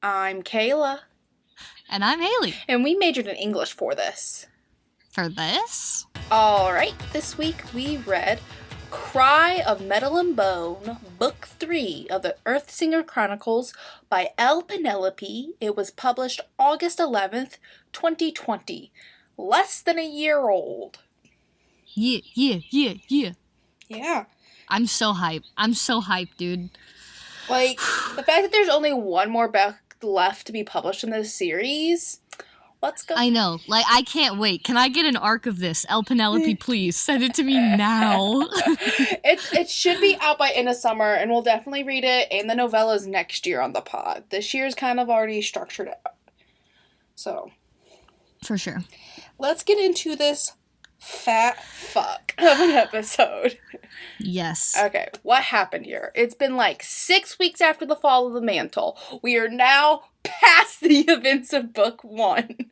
I'm Kayla. And I'm Haley. And we majored in English for this. For this? Alright, this week we read Cry of Metal and Bone, Book 3 of the Earthsinger Chronicles by L. Penelope. It was published August 11th, 2020. Less than a year old. Yeah. Yeah. I'm so hyped, dude. Like, the fact that there's only one more book left to be published in this series, let's go. I know. Like, I can't wait. Can I get an arc of this? El Penelope, please. Send it to me now. It should be out by end of summer, and we'll definitely read it and the novellas next year on the pod. This year's kind of already structured out. So. For sure. Let's get into this fat fuck of an episode. Yes. Okay, what happened here? It's been like 6 weeks after the fall of the mantle. We are now past the events of book 1.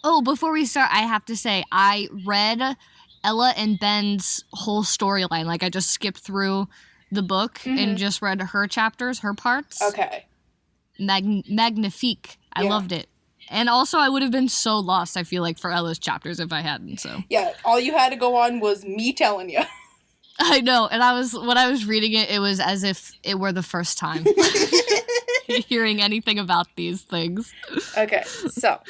Oh, before we start, I have to say, I read Ella and Ben's whole storyline. Like, I just skipped through the book and just read her chapters, her parts. Okay. Magnifique. I loved it. And also, I would have been so lost, I feel like, for Ella's chapters if I hadn't, so. Yeah, all you had to go on was me telling you. I know, and when I was reading it, it was as if it were the first time hearing anything about these things. Okay, so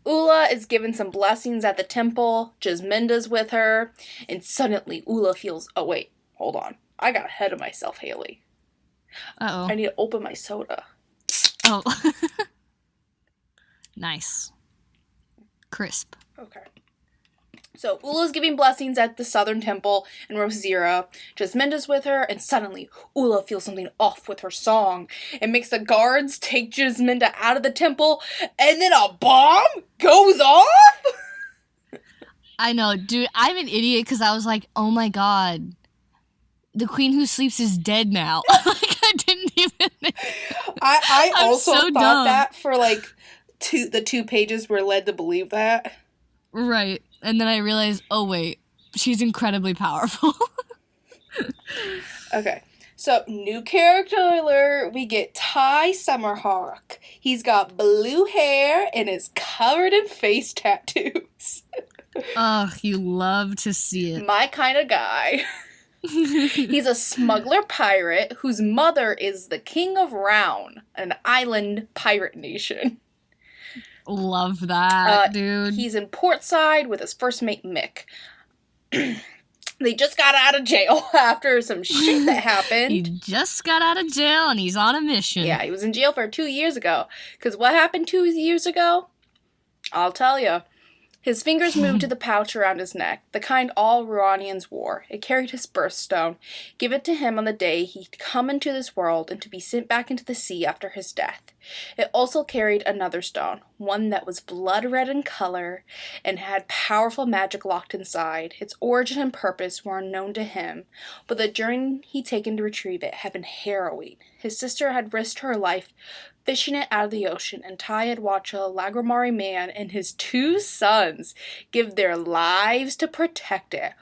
Ula is given some blessings at the temple. Jasminda's with her, and suddenly Ula feels, oh wait, hold on. I got ahead of myself, Haley. Uh-oh. I need to open my soda. Oh. Nice. Crisp. Okay. So, Ula's giving blessings at the southern temple in Rosira. Jasminda's with her, and suddenly, Ula feels something off with her song. It makes the guards take Jasminda out of the temple, and then a bomb goes off? I know, dude, I'm an idiot because I was like, oh my god, the Queen Who Sleeps is dead now. Like, I didn't even... I also so thought dumb. that for, like, the 2 pages we're led to believe that. Right. And then I realized, oh wait, she's incredibly powerful. Okay. So, new character alert. We get Ty Summerhawk. He's got blue hair and is covered in face tattoos. Ugh, you love to see it. My kind of guy. He's a smuggler pirate whose mother is the King of Round, an island pirate nation. Love that, dude. He's in Portside with his first mate, Mick. They just got out of jail after some shit that happened. He just got out of jail and he's on a mission. Yeah, he was in jail for 2 years ago. Because what happened 2 years ago? I'll tell you. His fingers moved to the pouch around his neck, the kind all Ruanians wore. It carried his birthstone, given to him on the day he'd come into this world and to be sent back into the sea after his death. It also carried another stone, one that was blood red in color and had powerful magic locked inside. Its origin and purpose were unknown to him, but the journey he'd taken to retrieve it had been harrowing. His sister had risked her life fishing it out of the ocean, and Ty had watched a Lagramari man and his 2 sons give their lives to protect it,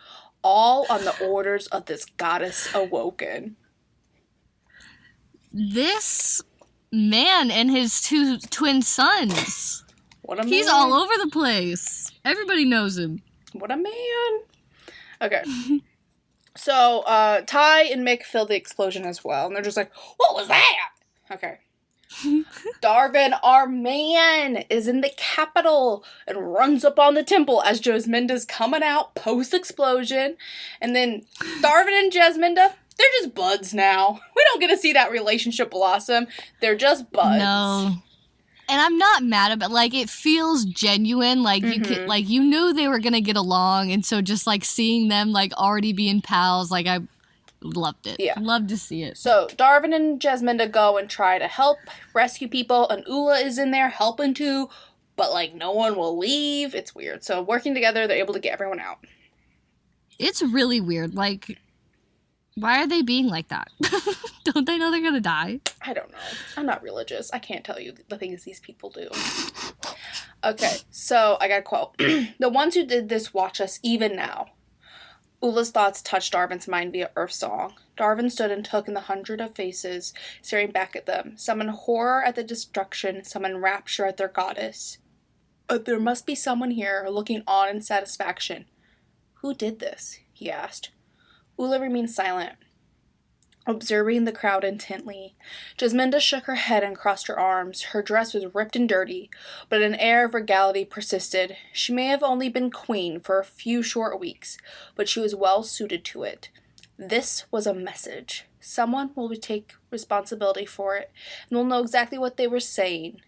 all on the orders of this goddess awoken. This man and his 2 twin sons. What a man. He's all over the place. Everybody knows him. What a man. Okay. So, Ty and Mick feel the explosion as well, and they're just like, what was that? Okay. Darvin, our man, is in the capital and runs up on the temple as Jasminda's coming out post-explosion. And then Darvin and Jasminda, they're just buds now. We don't get to see that relationship blossom. They're just buds. No. And I'm not mad about, like, it feels genuine, like, you could, like, you knew they were gonna get along, and so just, like, seeing them, like, already being pals, like, I loved it. Yeah. Loved to see it. So, Darvin and Jasminda go and try to help rescue people, and Ula is in there helping too, but, like, no one will leave. It's weird. So, working together, they're able to get everyone out. It's really weird, like, why are they being like that? Don't they know they're gonna die? I don't know. I'm not religious. I can't tell you the things these people do. Okay, so I got a quote. The ones who did this watch us even now. Ula's thoughts touched Darvin's mind via Earth Song. Darwin stood and took in the hundred of faces staring back at them, some in horror at the destruction, some in rapture at their goddess. There must be someone here looking on in satisfaction. Who did this? He asked. Ula remained silent, observing the crowd intently. Jasminda shook her head and crossed her arms. Her dress was ripped and dirty, but an air of regality persisted. She may have only been queen for a few short weeks, but she was well suited to it. This was a message. Someone will take responsibility for it, and will know exactly what they were saying.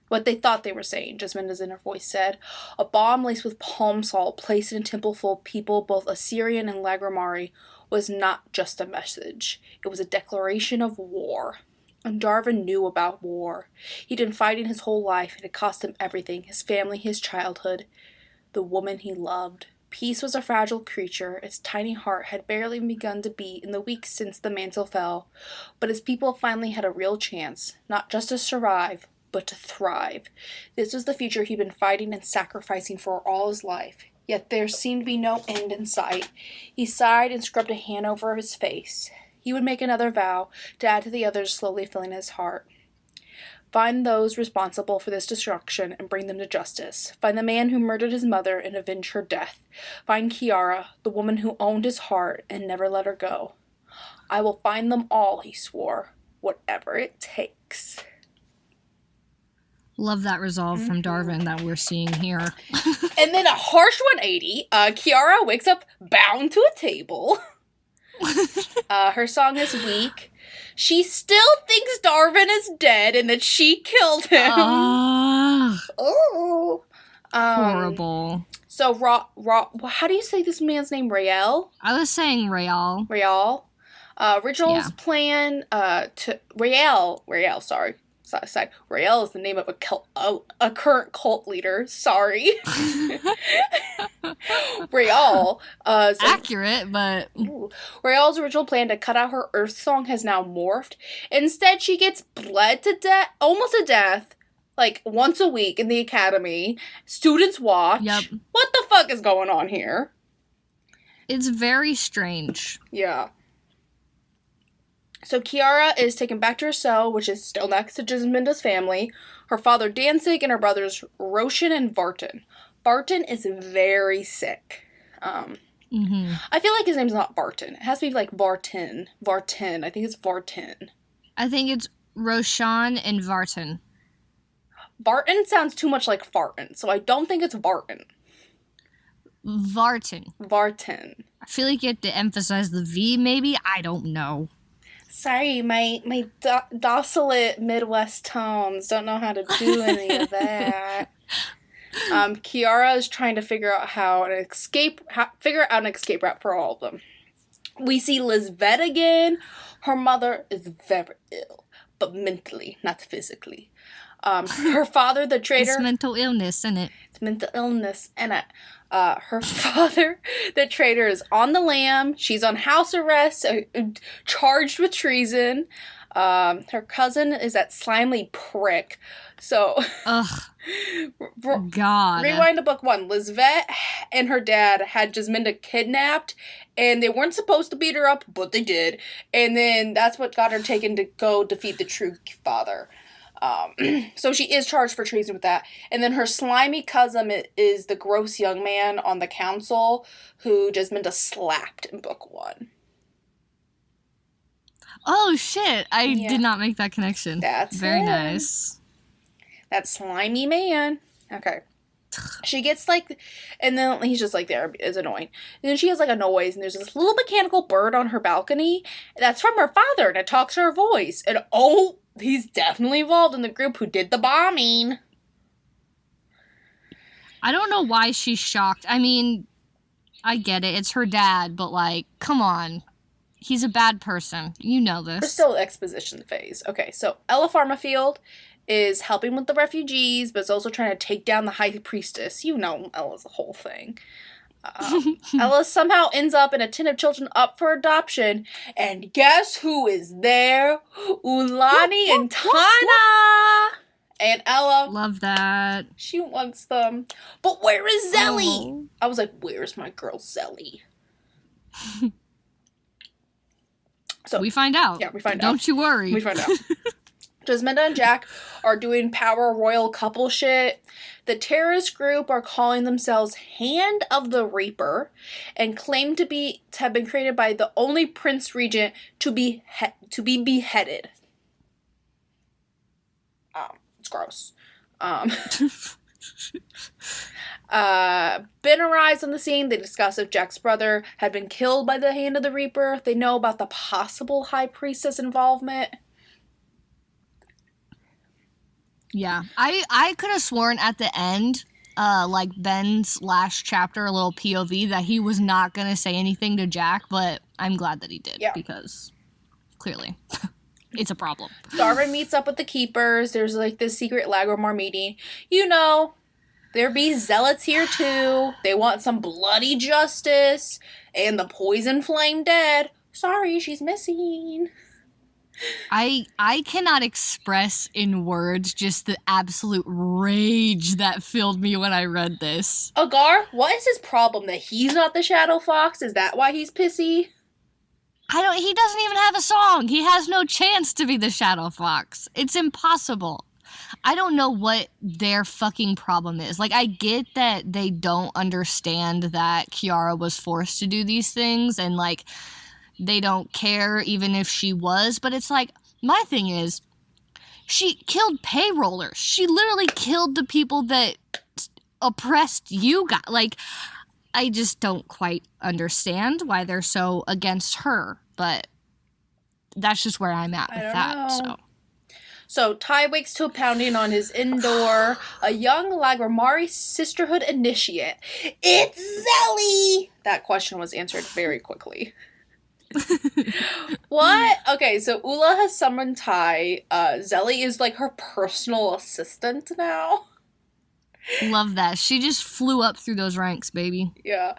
What they thought they were saying, Jasminda's inner voice said. A bomb laced with palm salt, placed in a temple full of people, both Assyrian and Lagramari, was not just a message. It was a declaration of war. And Darwin knew about war. He'd been fighting his whole life, and it cost him everything, his family, his childhood, the woman he loved. Peace was a fragile creature. Its tiny heart had barely begun to beat in the weeks since the mantle fell. But his people finally had a real chance, not just to survive, but to thrive. This was the future he'd been fighting and sacrificing for all his life. Yet there seemed to be no end in sight. He sighed and scrubbed a hand over his face. He would make another vow, to add to the others slowly filling his heart. Find those responsible for this destruction and bring them to justice. Find the man who murdered his mother and avenge her death. Find Kiara, the woman who owned his heart and never let her go. I will find them all, he swore, whatever it takes. Love that resolve from Darwin that we're seeing here. And then a harsh 180. Kiara wakes up bound to a table. Her song is weak. She still thinks Darwin is dead and that she killed him. Oh. Horrible. So, how do you say this man's name? Rael? I was saying Rael. Rael. Original's plan Rael, sorry. Side. Rael is the name of a current cult leader. Sorry. Rael. Accurate, but... Rael's original plan to cut out her Earth song has now morphed. Instead, she gets bled to death, almost to death, like once a week in the academy. Students watch. Yep. What the fuck is going on here? It's very strange. Yeah. So Kiara is taken back to her cell, which is still next to Jasminda's family, her father Danzig, and her brothers Roshan and Vartan. Vartan is very sick. I feel like his name's not Vartan. It has to be like Vartan. Vartan. I think it's Vartan. I think it's Roshan and Vartan. Vartan sounds too much like Fartin, so I don't think it's Vartan. Vartan. Vartan. I feel like you have to emphasize the V, maybe? I don't know. Sorry, my docile Midwest tones don't know how to do any of that. Kiara is trying to figure out an escape route for all of them. We see Lisbeth again. Her mother is very ill, but mentally, not physically. Her father, the traitor... It's mental illness, isn't it? It's mental illness, isn't it? Her father, the traitor, is on the lam. She's on house arrest, charged with treason. Her cousin is that slimy prick. So... Ugh. God. Rewind to book 1. Lisbeth and her dad had Jasminda kidnapped, and they weren't supposed to beat her up, but they did. And then that's what got her taken to go defeat the true father. So she is charged for treason with that. And then her slimy cousin is the gross young man on the council who Jasminda slapped in book 1. Oh, shit. I did not make that connection. That's very him. Nice. That slimy man. Okay. She gets and then he's just there. It's annoying. And then she has a noise, and there's this little mechanical bird on her balcony. That's from her father, and it talks her voice. And he's definitely involved in the group who did the bombing. I don't know why she's shocked. I mean, I get it. It's her dad, but come on. He's a bad person. You know this. We're still exposition phase. Okay, so Ella Farmafield is helping with the refugees, but is also trying to take down the high priestess. You know Ella's the whole thing. Ella somehow ends up in a tent of children up for adoption, and guess who is there? Ulani and Tana! And Ella. Love that. She wants them. But where is Zelly? Oh. I was like, where's my girl Zelly? So we find out. Yeah, we find out. Don't you worry. We find out. Jasminda and Jack are doing power royal couple shit. The terrorist group are calling themselves Hand of the Reaper and claim to have been created by the only Prince Regent to be beheaded. It's gross. Ben arrives on the scene. They discuss if Jack's brother had been killed by the Hand of the Reaper. They know about the possible High Priestess involvement. Yeah, I could have sworn at the end, like Ben's last chapter, a little POV, that he was not going to say anything to Jack, but I'm glad that he did, because clearly it's a problem. Darvin meets up with the Keepers. There's like this secret Lagrimar meeting. You know, there be zealots here too. They want some bloody justice, and the poison flame dead. Sorry, she's missing. I cannot express in words just the absolute rage that filled me when I read this. Agar, what is his problem? That he's not the Shadow Fox? Is that why he's pissy? He doesn't even have a song. He has no chance to be the Shadow Fox. It's impossible. I don't know what their fucking problem is. Like, I get that they don't understand that Kiara was forced to do these things, and like, they don't care even if she was, but it's like, my thing is, she killed payrollers. She literally killed the people that oppressed you guys. Like, I just don't quite understand why they're so against her, but that's just where I'm at with that. So Ty wakes to a pounding on his indoor. A young Lagrimari Sisterhood initiate. It's Zelly! That question was answered very quickly. What? Okay, so Ula has summoned Ty. Zelly is like her personal assistant now. Love that. She just flew up through those ranks, baby. Yeah.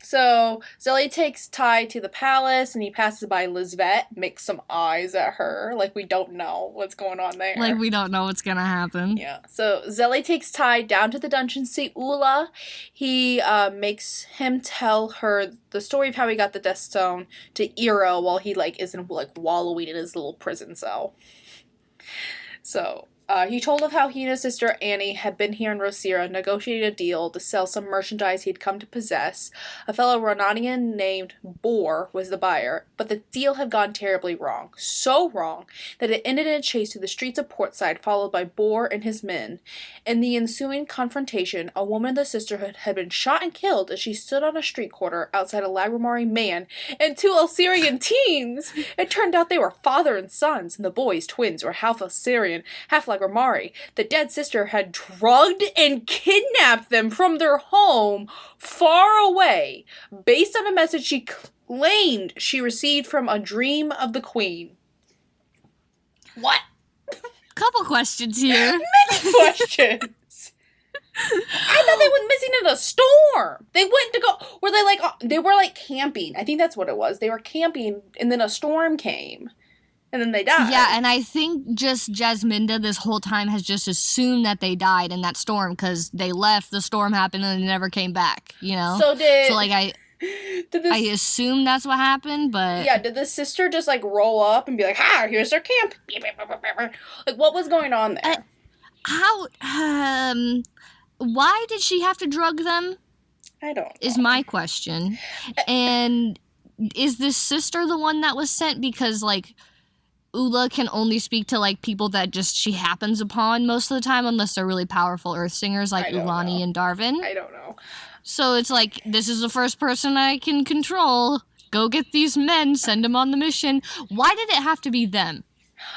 So Zelly takes Ty to the palace, and he passes by Lisbeth, makes some eyes at her, like we don't know what's going on there. Like we don't know what's gonna happen. Yeah. So Zelly takes Ty down to the dungeon to see Ula. He makes him tell her the story of how he got the Death Stone to Iroh while he isn't wallowing in his little prison cell. So he told of how he and his sister Annie had been here in Rosira, negotiated a deal to sell some merchandise he'd come to possess. A fellow Ronanian named Boar was the buyer, but the deal had gone terribly wrong. So wrong that it ended in a chase through the streets of Portside, followed by Boar and his men. In the ensuing confrontation, a woman of the sisterhood had been shot and killed as she stood on a street corner outside a Lagrimari man and two Elsyrian teens. It turned out they were father and sons, and the boys, twins, were half Elsyrian, half Lagrimari. The dead sister had drugged and kidnapped them from their home far away, based on a message she claimed she received from a dream of the queen. What? Couple questions here. Many questions. I thought they went missing in a storm. They went to go. They were camping. I think that's what it was. They were camping, and then a storm came. And then they died. Yeah, and I think just Jasminda this whole time has just assumed that they died in that storm because they left, the storm happened, and they never came back, you know? I assume that's what happened, but... Yeah, did the sister just, roll up and be like, "Ha, here's their camp." What was going on there? Why did she have to drug them? I don't know. Is my question. And is this sister the one that was sent because, Ula can only speak to, people that just she happens upon most of the time, unless they're really powerful earth singers like Ulani and Darvin? I don't know. So it's this is the first person I can control. Go get these men, send them on the mission. Why did it have to be them?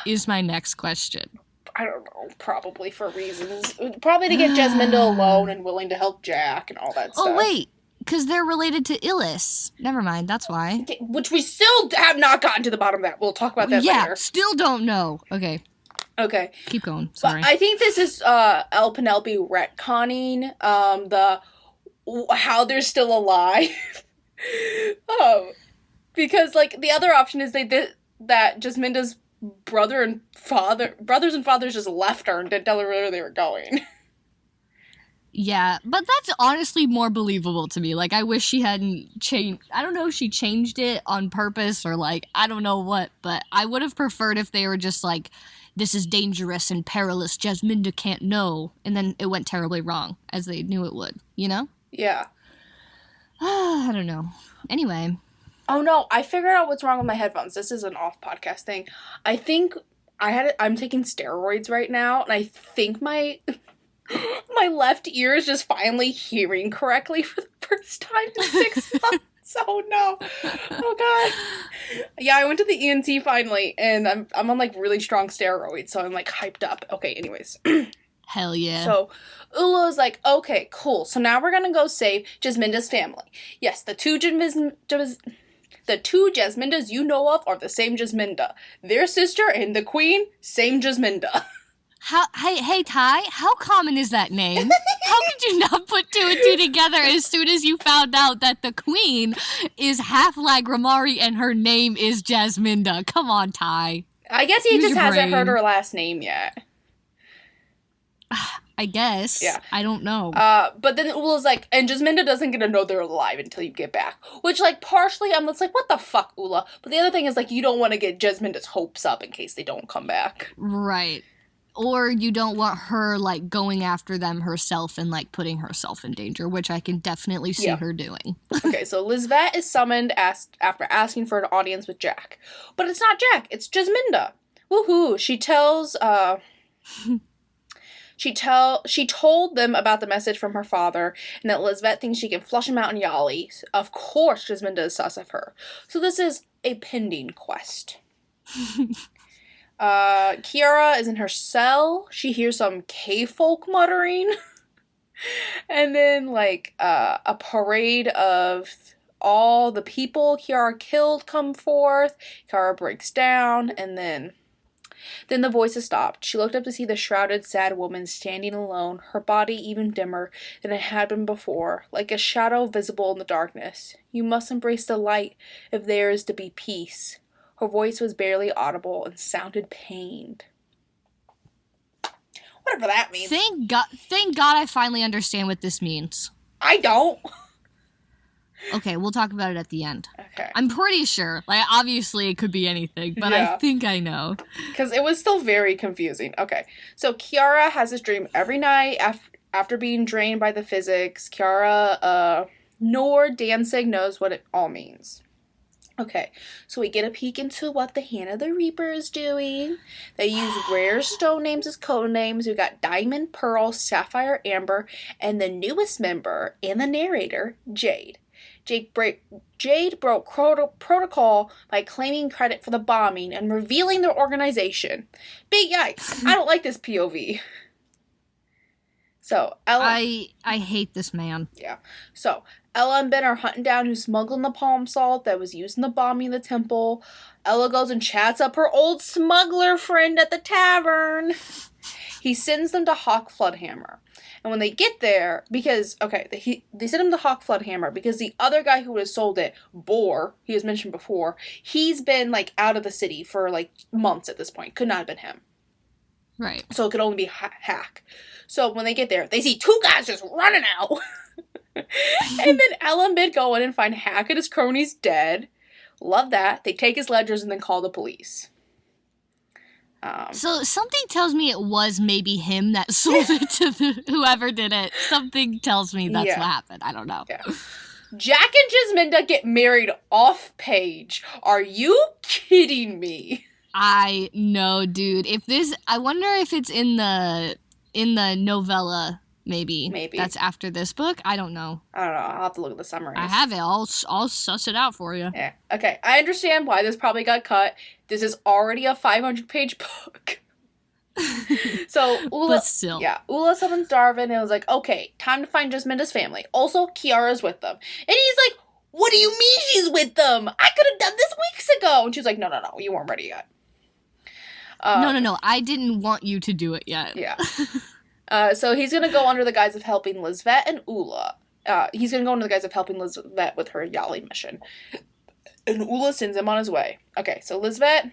Is my next question. I don't know. Probably for reasons. Probably to get Jasminda alone and willing to help Jack and all that stuff. Oh, wait. Because they're related to Illis. Never mind, that's why. Which we still have not gotten to the bottom of that. We'll talk about that later. Yeah, still don't know. Okay. Keep going, sorry. But I think this is El Penelope retconning how they're still alive. Because, the other option is that Jasminda's brothers and fathers just left her and didn't tell her where they were going. Yeah, but that's honestly more believable to me. Like, I wish she hadn't changed. I don't know if she changed it on purpose or, like, I don't know what, but I would have preferred if they were just like, this is dangerous and perilous, Jasminda can't know, and then it went terribly wrong, as they knew it would, you know? Yeah. I don't know. Anyway. Oh no, I figured out what's wrong with my headphones. This is an off podcast thing. I think I'm taking steroids right now, and I think my left ear is just finally hearing correctly for the first time in 6 months. Oh no. Oh god. Yeah, I went to the ENT finally, and I'm on like really strong steroids, so I'm like hyped up. Okay, anyways. Hell yeah. So Ula's like, okay, cool. So now we're gonna go save Jasminda's family. Yes, the two Jasmindas you know of are the same Jasminda. Their sister and the queen, same Jasminda. Hey, Ty, how common is that name? How could you not put 2 and 2 together as soon as you found out that the queen is half Lagramari and her name is Jasminda? Come on, Ty. I guess he Use just your hasn't brain. heard her last name yet. I guess. Yeah. I don't know. But then Ula's like, and Jasminda doesn't get to know they're alive until you get back. Which, like, partially I'm just like, what the fuck, Ula? But the other thing is, like, you don't want to get Jasminda's hopes up in case they don't come back. Right. Or you don't want her, like, going after them herself and, like, putting herself in danger, which I can definitely see her doing. Okay, so Lisbeth is summoned after asking for an audience with Jack. But it's not Jack, it's Jasminda. Woohoo! She tells, She told them about the message from her father, and that Lisbeth thinks she can flush him out in Yali. Of course, Jasminda is sus of her. So this is a pending quest. Kiara is in her cell. She hears some K-folk muttering. And then, like, a parade of all the people Kiara killed come forth. Kiara breaks down, and then the voices stopped. She looked up to see the shrouded, sad woman standing alone, her body even dimmer than it had been before, like a shadow visible in the darkness. You must embrace the light if there is to be peace. Her voice was barely audible and sounded pained. Whatever that means. Thank God I finally understand what this means. I don't. Okay, we'll talk about it at the end. Okay. I'm pretty sure. Like, obviously it could be anything, but Yeah. I think I know. Because it was still very confusing. Okay. So Kiara has this dream every night after being drained by the physics. Kiara, nor Danzig knows what it all means. Okay, so we get a peek into what the Hand of the Reaper is doing. They use rare stone names as code names. We've got Diamond, Pearl, Sapphire, Amber, and the newest member and the narrator, Jade. Jade broke protocol by claiming credit for the bombing and revealing their organization. Big yikes. I don't like this POV. So, Ella... I hate this man. Yeah. So, Ella and Ben are hunting down who's smuggling the palm salt that was used in the bombing of the temple. Ella goes and chats up her old smuggler friend at the tavern. He sends them to Hawk Floodhammer. And when they get there, because, okay, they sent him to Hawk Floodhammer because the other guy who would have sold it, Boar, he was mentioned before, he's been, like, out of the city for, like, months at this point. Could not have been him. Right. So it could only be Hack. So when they get there, they see 2 guys just running out. And then Ella and Ben go in and find Hack and his cronies dead. Love that. They take his ledgers and then call the police. So something tells me it was maybe him that sold it to whoever did it. Something tells me that's what happened. I don't know. Yeah. Jack and Jasminda get married off page. Are you kidding me? I know, dude. I wonder if it's in the novella. Maybe. That's after this book. I don't know. I don't know. I'll have to look at the summaries. I have it. I'll suss it out for you. Yeah. Okay. I understand why this probably got cut. This is already a 500-page book. So, Ula... But still. Yeah. Ula summons Darvin and was like, okay, time to find Jasminda's family. Also, Kiara's with them. And he's like, what do you mean she's with them? I could have done this weeks ago. And she's like, no, you weren't ready yet. No. I didn't want you to do it yet. Yeah. So he's going to go under the guise of helping Lisbeth and Ula. He's going to go under the guise of helping Lisbeth with her Yali mission. And Ula sends him on his way. Okay, so Lisbeth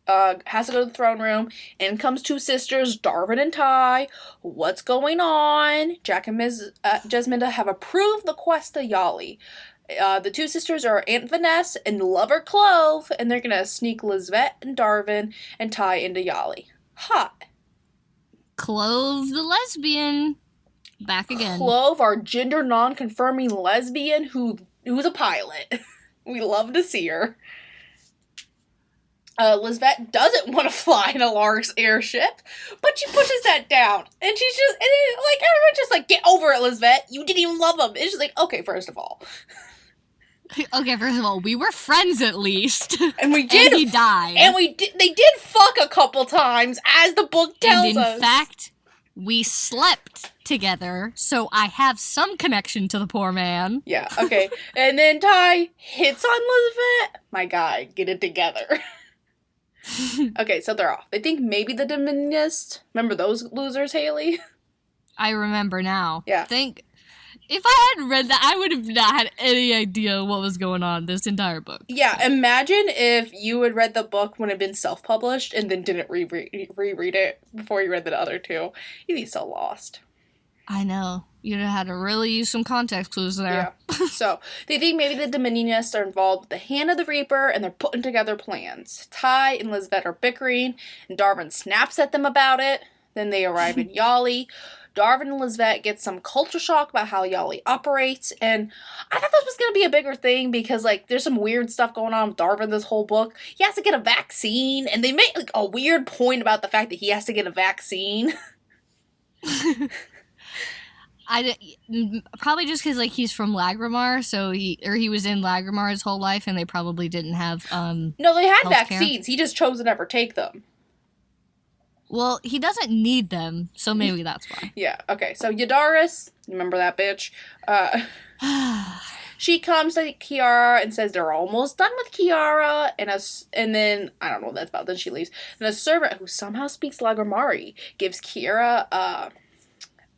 has to go to the throne room. In comes two sisters, Darwin and Ty. What's going on? Jack and Ms. Jesminda have approved the quest to Yali. The two sisters are Aunt Vanessa and lover Clove, and they're gonna sneak Lisbeth and Darwin and Ty into Yali. Hot. Clove the lesbian. Back again. Clove, our gender non-confirming lesbian who's a pilot. We love to see her. Lisbeth doesn't want to fly in a Lars airship, but she pushes that down. And she's just, and it, like, everyone's just like, get over it, Lisbeth. You didn't even love him. It's just like, okay, first of all. Okay, first of all, we were friends at least. And we did. And he died. And they did fuck a couple times, as the book tells us. And in fact, we slept together, so I have some connection to the poor man. Yeah, okay. And then Ty hits on Lisbeth. My guy, get it together. Okay, so they're off. They think maybe the Dominionists. Remember those losers, Haley? I remember now. Yeah. If I hadn't read that, I would have not had any idea what was going on this entire book. Yeah, imagine if you had read the book when it had been self-published and then didn't reread it before you read the other two. You'd be so lost. I know. You'd have had to really use some context clues there. Yeah. So, they think maybe the Dominionists are involved with the Hand of the Reaper, and they're putting together plans. Ty and Lisbeth are bickering, and Darwin snaps at them about it. Then they arrive in Yali. Darwin and Lisbeth get some culture shock about how Yali operates, and I thought this was going to be a bigger thing because, like, there's some weird stuff going on with Darwin this whole book. He has to get a vaccine, and they make, like, a weird point about the fact that he has to get a vaccine. Probably just because, like, he's from Lagrimar, so he was in Lagrimar his whole life, and they probably didn't have, No, they had healthcare. vaccines. He just chose to never take them. Well, he doesn't need them, so maybe that's why. Yeah, okay. So Yadaris, remember that bitch? She comes to Kiara and says they're almost done with Kiara, and then, I don't know what that's about, then she leaves. And a servant who somehow speaks Lagrimari gives Kiara,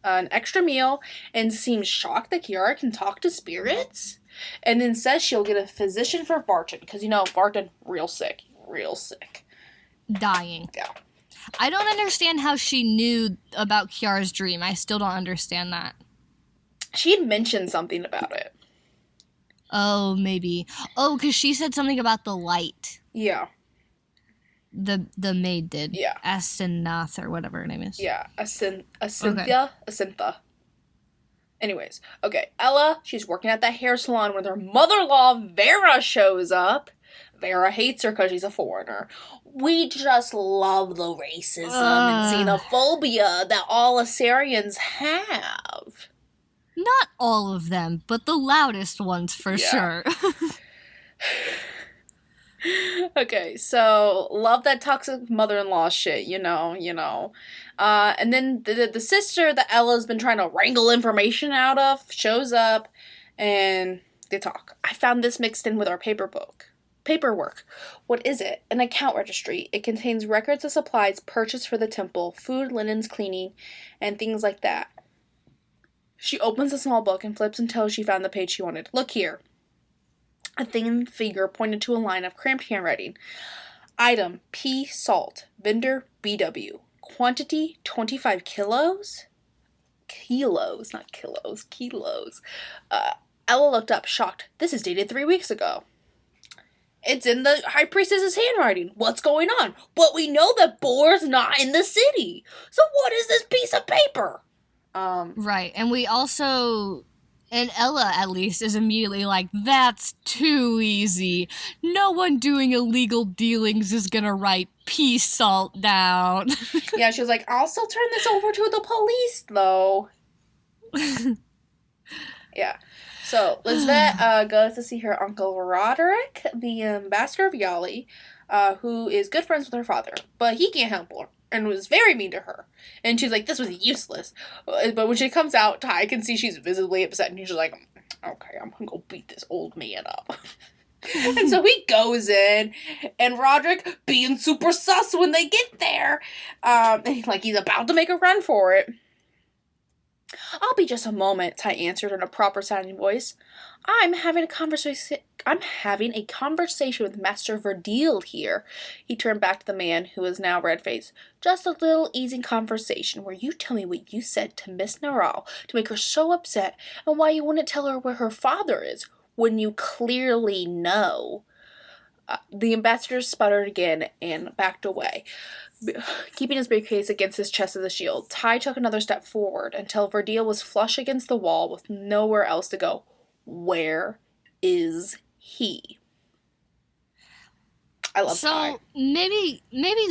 an extra meal and seems shocked that Kiara can talk to spirits, and then says she'll get a physician for Barton, because, you know, Barton, real sick. Dying. Yeah. I don't understand how she knew about Kiara's dream. I still don't understand that. She had mentioned something about it. Oh, maybe. Oh, because she said something about the light. Yeah. The maid did. Yeah. Asenath or whatever her name is. Yeah, Acynthia. Anyways, okay, Ella, she's working at that hair salon when her mother-in-law, Vera, shows up. Vera hates her because she's a foreigner. We just love the racism and xenophobia that all Assyrians have. Not all of them, but the loudest ones for sure. Okay, so love that toxic mother-in-law shit, you know. And then the sister that Ella's been trying to wrangle information out of shows up, and they talk. I found this mixed in with our paperwork. What is it? An account registry. It contains records of supplies purchased for the temple, food, linens, cleaning, and things like that. She opens a small book and flips until she found the page she wanted. Look here. A thin finger pointed to a line of cramped handwriting. Item, P salt. Vendor, BW. Quantity, 25 kilos? Kilos, not kilos. Kilos. Ella looked up, shocked. This is dated 3 weeks ago. It's in the High Priestess's handwriting. What's going on? But we know that Boar's not in the city. So what is this piece of paper? Right, and we also... And Ella, at least, is immediately like, that's too easy. No one doing illegal dealings is gonna write pea salt down. Yeah, she was like, I'll still turn this over to the police, though. Yeah. So, Lisbeth goes to see her uncle Roderick, the ambassador of Yali, who is good friends with her father. But he can't help her. And was very mean to her. And she's like, this was useless. But when she comes out, Ty can see she's visibly upset. And he's just like, okay, I'm gonna go beat this old man up. And so he goes in. And Roderick, being super sus when they get there. Like, he's about to make a run for it. I'll be just a moment, Ty answered in a proper sounding voice. I'm having a conversation with Master Verdeel here. He turned back to the man, who was now red-faced. Just a little easy conversation where you tell me what you said to Miss Naral to make her so upset, and why you wouldn't tell her where her father is, when you clearly know. The ambassador sputtered again and backed away, keeping his briefcase against his chest as a shield. Ty took another step forward until Verdeel was flush against the wall with nowhere else to go. Where is he? I love Ty. So maybe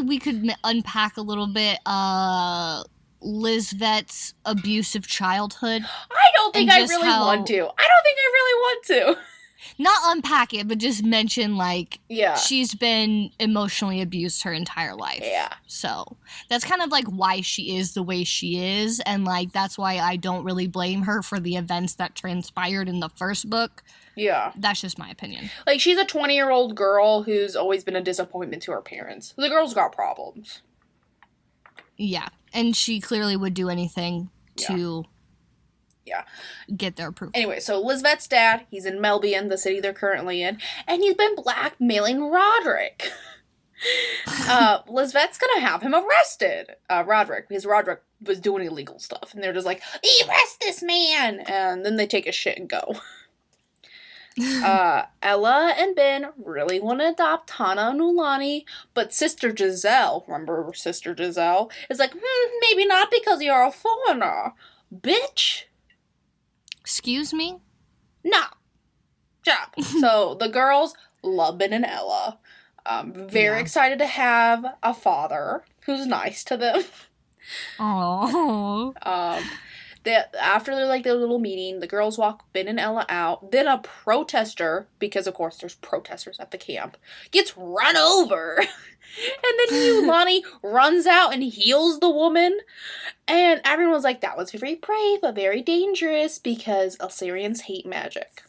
we could unpack a little bit Lisvette's abusive childhood. I don't think I really want to. Not unpack it, but just mention, like, Yeah. she's been emotionally abused her entire life. Yeah. So, that's kind of, like, why she is the way she is, and, like, that's why I don't really blame her for the events that transpired in the first book. Yeah. That's just my opinion. Like, she's a 20-year-old girl who's always been a disappointment to her parents. The girl's got problems. Yeah, and she clearly would do anything to... Yeah. Get their approval. Anyway, so Lisvette's dad, he's in Melbian, the city they're currently in, and he's been blackmailing Roderick. Lisvette's gonna have him arrested. Roderick, because Roderick was doing illegal stuff, and they're just like, arrest this man! And then they take a shit and go. Ella and Ben really want to adopt Tana and Ulani, but Sister Giselle, remember Sister Giselle, is like, maybe not because you're a foreigner. Bitch! Excuse me? No. Shut up. So the girls love Ben and Ella. Very excited to have a father who's nice to them. Oh. After their little meeting, the girls walk Ben and Ella out. Then a protester, because of course there's protesters at the camp, gets run over. And then Ulani runs out and heals the woman. And everyone's like, that was very brave, but very dangerous, because Elsyrians hate magic.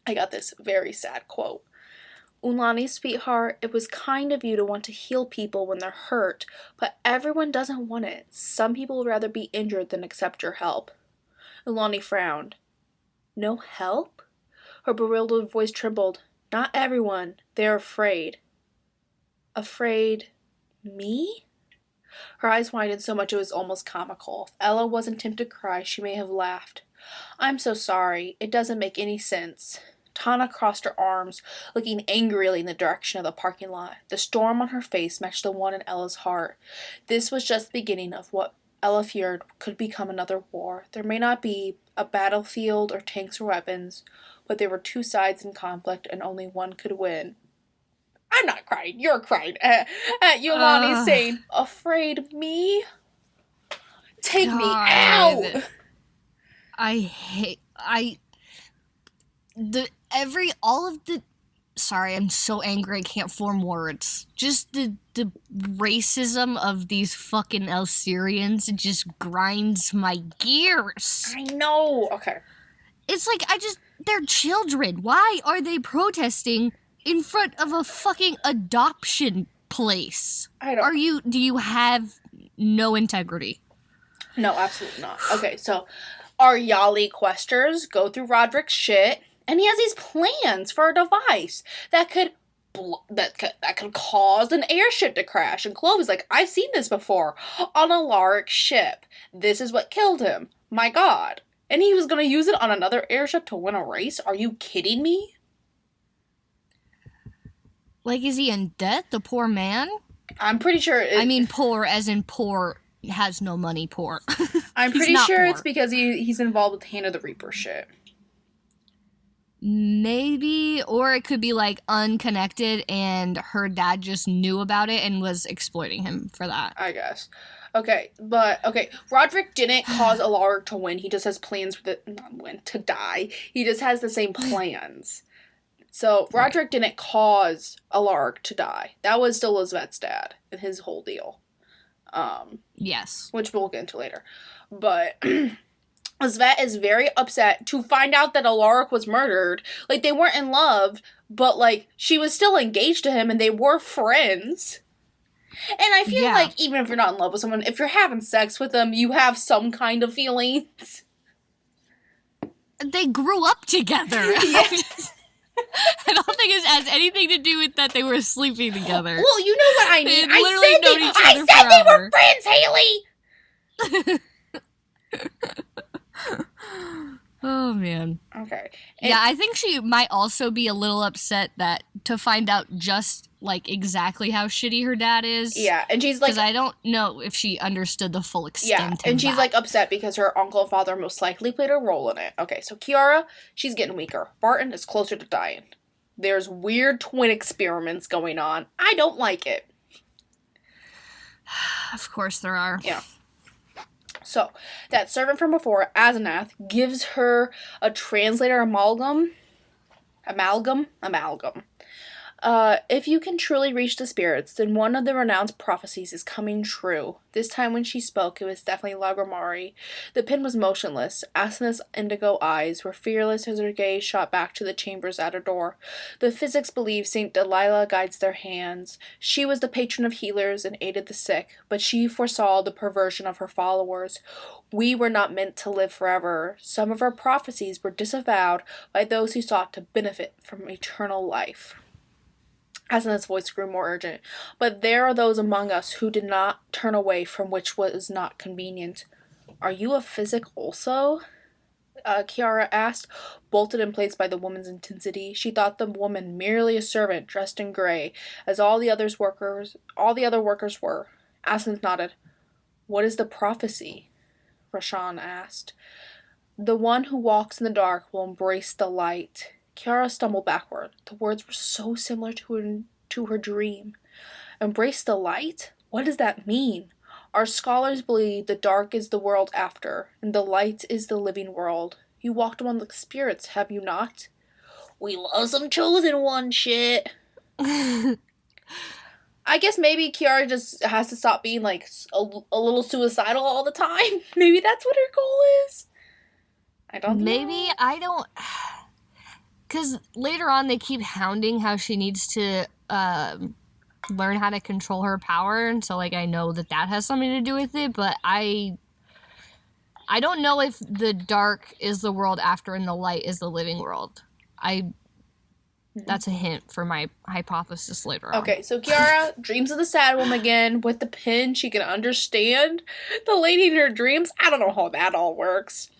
I got this very sad quote. Ulani, sweetheart, it was kind of you to want to heal people when they're hurt, but everyone doesn't want it. Some people would rather be injured than accept your help. Ulani frowned. No help? Her bewildered voice trembled. Not everyone. They're afraid. Afraid me? Her eyes widened so much it was almost comical. If Ella wasn't tempted to cry, she may have laughed. I'm so sorry. It doesn't make any sense. Tana crossed her arms, looking angrily in the direction of the parking lot. The storm on her face matched the one in Ella's heart. This was just the beginning of what Ella feared could become another war. There may not be a battlefield or tanks or weapons, but there were two sides in conflict and only one could win. I'm not crying. You're crying at Ulani saying, afraid me? Take me out! Sorry, I'm so angry I can't form words. Just the racism of these fucking Elsyrians just grinds my gears. I know. Okay. It's like, they're children. Why are they protesting in front of a fucking adoption place? Do you have no integrity? No, absolutely not. Okay, so our Yali questers go through Roderick's shit, and he has these plans for a device that could cause an airship to crash. And Clovis is like, I've seen this before on a Alaric ship. This is what killed him. My God. And he was going to use it on another airship to win a race? Are you kidding me? Like, is he in debt, the poor man? I'm pretty sure... I mean poor as in poor, has no money poor. I'm pretty sure it's because he's involved with Hand of the Reaper shit. Maybe, or it could be, like, unconnected and her dad just knew about it and was exploiting him for that. I guess. Okay, Roderick didn't cause Alaric to win. He just has plans to die. He just has the same plans. So, Roderick didn't cause Alaric to die. That was still Lisvette's dad and his whole deal. Yes. Which we'll get into later. But Lisvette is very upset to find out that Alaric was murdered. Like, they weren't in love, but, like, she was still engaged to him and they were friends. And I feel Yeah. like even if you're not in love with someone, if you're having sex with them, you have some kind of feelings. They grew up together. Yeah. I don't think it has anything to do with that they were sleeping together. Well, you know what I They mean. literally known each I other said they were forever. friends, Haley! Oh, man. Okay. Yeah, I think she might also be a little upset that to find out just, like, exactly how shitty her dad is. Yeah, and she's like... Because I don't know if she understood the full extent of and she's that. like upset because her uncle and father most likely played a role in it. Okay, so Kiara, she's getting weaker. Barton is closer to dying. There's weird twin experiments going on. I don't like it. Of course there are. Yeah. So, that servant from before, Asenath, gives her a translator amalgam. If you can truly reach the spirits, then one of the renowned prophecies is coming true. This time when she spoke, it was definitely Lagramari. The pin was motionless. Asenath's indigo eyes were fearless as her gaze shot back to the chamber's outer door. The physics believe St. Delilah guides their hands. She was the patron of healers and aided the sick, but she foresaw the perversion of her followers. We were not meant to live forever. Some of her prophecies were disavowed by those who sought to benefit from eternal life. Asenath's voice grew more urgent. But there are those among us who did not turn away from which was not convenient. Are you a physic also? Kiara asked, bolted in place by the woman's intensity. She thought the woman merely a servant dressed in gray, as all the other workers were. Asenath nodded. What is the prophecy? Rashan asked. The one who walks in the dark will embrace the light. Kiara stumbled backward. The words were so similar to her dream. Embrace the light? What does that mean? Our scholars believe the dark is the world after, and the light is the living world. You walked among the spirits, have you not? We love some chosen one shit. I guess maybe Kiara just has to stop being, like, a little suicidal all the time. Maybe that's what her goal is. I don't know. Maybe, I don't... Because later on they keep hounding how she needs to learn how to control her power, and so, like, I know that has something to do with it, but I don't know if the dark is the world after and the light is the living world. That's a hint for my hypothesis later on. Okay, so Kiara dreams of the sad woman again. With the pin, she can understand the lady in her dreams. I don't know how that all works.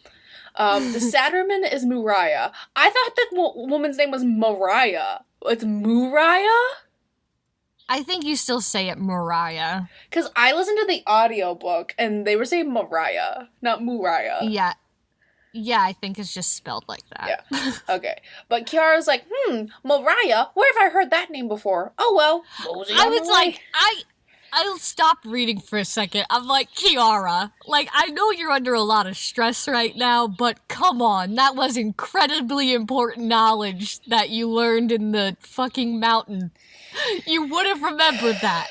The sad woman is Muriah. I thought the woman's name was Mariah. It's Muriah? I think you still say it Mariah. Because I listened to the audiobook, and they were saying Mariah, not Muriah. Yeah. Yeah, I think it's just spelled like that. Yeah. Okay. But Kiara's like, Mariah? Where have I heard that name before? Oh, well. I was like, I stopped reading for a second. I'm like, Kiara, like, I know you're under a lot of stress right now, but come on, that was incredibly important knowledge that you learned in the fucking mountain. You would have remembered that.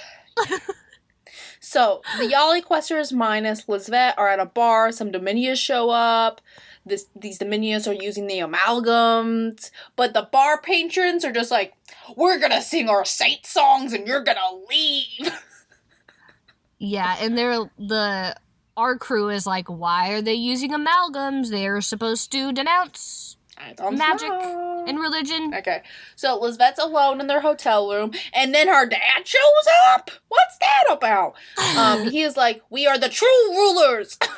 So, the Yali Questers minus Lisvet are at a bar. Some Dominions show up. These Dominions are using the amalgams. But the bar patrons are just like, we're gonna sing our saint songs and you're gonna leave. Yeah, and our crew is like, why are they using amalgams? They're supposed to denounce magic and religion. Okay, so Lisvette's alone in their hotel room, and then her dad shows up? What's that about? He is like, we are the true rulers of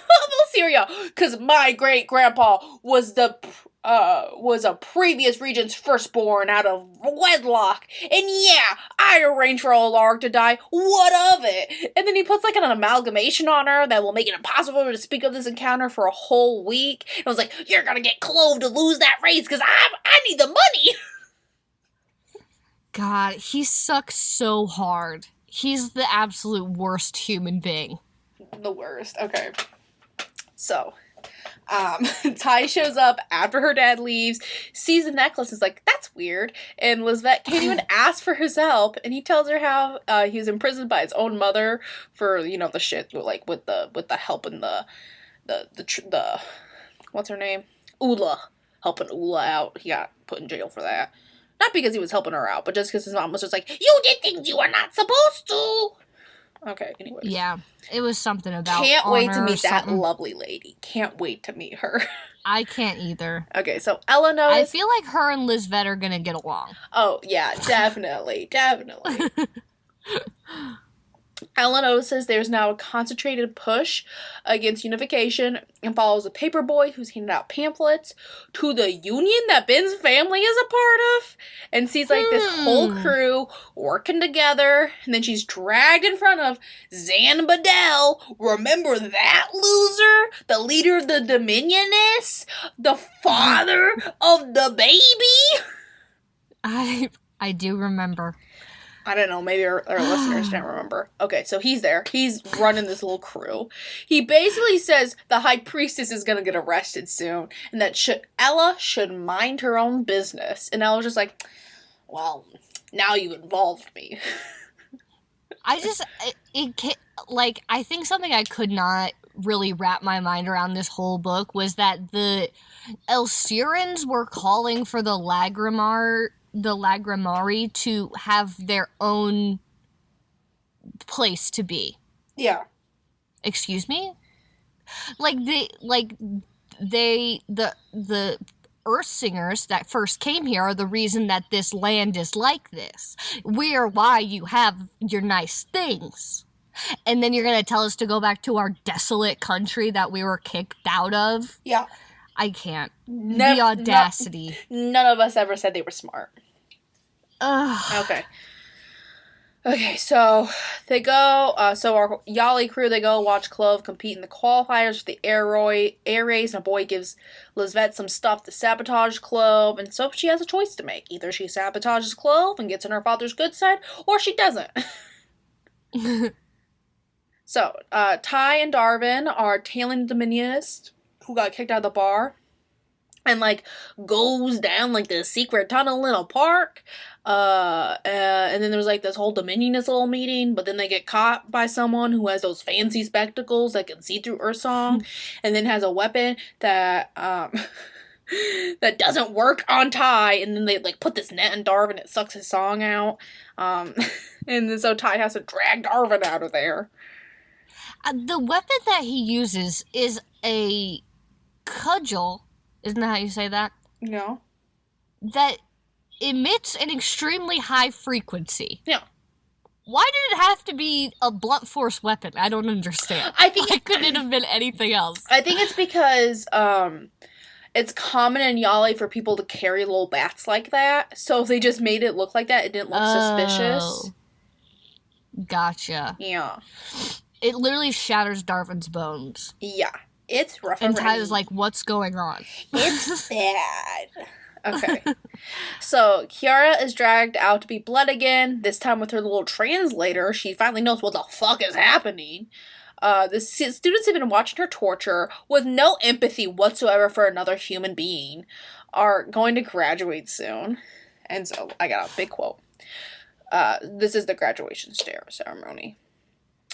Assyria, because my great-grandpa was a previous regent's firstborn out of wedlock, and yeah, I arranged for Olarg to die. What of it? And then he puts like an amalgamation on her that will make it impossible to speak of this encounter for a whole week. And I was like, you're gonna get clove to lose that race because I need the money. God, he sucks so hard. He's the absolute worst human being. The worst. Okay. So, Ty shows up after her dad leaves, sees the necklace, is like, that's weird. And Lisvet can't even ask for his help, and he tells her how he was imprisoned by his own mother for, the shit, like, with the helping the what's her name? Ula. Helping Ula out. He got put in jail for that. Not because he was helping her out, but just because his mom was just like, you did things you were not supposed to. Okay, anyways. Yeah, it was something about Can't wait to honor or meet that something. lovely lady. Can't wait to meet her. I can't either. Okay, so Ella I noticed. feel like her and Lizvet are gonna get along. Oh, yeah, definitely. Definitely. Ella notices there's now a concentrated push against unification and follows a paperboy who's handing out pamphlets to the union that Ben's family is a part of, and sees like this whole crew working together, and then she's dragged in front of Zan Badell. Remember that loser? The leader of the Dominionists? The father of the baby? I do remember. I don't know, maybe our listeners don't remember. Okay, so he's there. He's running this little crew. He basically says the high priestess is gonna get arrested soon, and that Ella should mind her own business. And Ella's just like, well, now you involved me. I think something I could not really wrap my mind around this whole book was that the Elsirans were calling for the Lagrimari to have their own place to be. Yeah. Excuse me? The Earthsingers that first came here are the reason that this land is like this. We are why you have your nice things. And then you're gonna tell us to go back to our desolate country that we were kicked out of? Yeah. I can't. The audacity. None of us ever said they were smart. Ugh. Okay, so they go, so our Yali crew, they go watch Clove compete in the qualifiers for the air race, and a boy gives Lizvet some stuff to sabotage Clove, and so she has a choice to make. Either she sabotages Clove and gets on her father's good side, or she doesn't. So, Ty and Darvin are tailing the Dominionists who got kicked out of the bar, and, like, goes down, like, this secret tunnel in a park, and then there's, like, this whole Dominionist little meeting, but then they get caught by someone who has those fancy spectacles that can see through Ursong, and then has a weapon that, that doesn't work on Ty, and then they, like, put this net in Darvin, it sucks his song out, and then so Ty has to drag Darvin out of there. The weapon that he uses is a cudgel. Isn't that how you say that? No. That emits an extremely high frequency. Yeah. Why did it have to be a blunt force weapon? I don't understand. I think Why couldn't it have been anything else? I think it's because it's common in Yali for people to carry little bats like that. So if they just made it look like that, it didn't look suspicious. Gotcha. Yeah. It literally shatters Darvin's bones. Yeah. It's rough. And Ty's like, what's going on? It's bad. Okay. So, Kiara is dragged out to be blood again, this time with her little translator. She finally knows what the fuck is happening. The students have been watching her torture with no empathy whatsoever for another human being, are going to graduate soon. And so, I got a big quote. This is the graduation ceremony.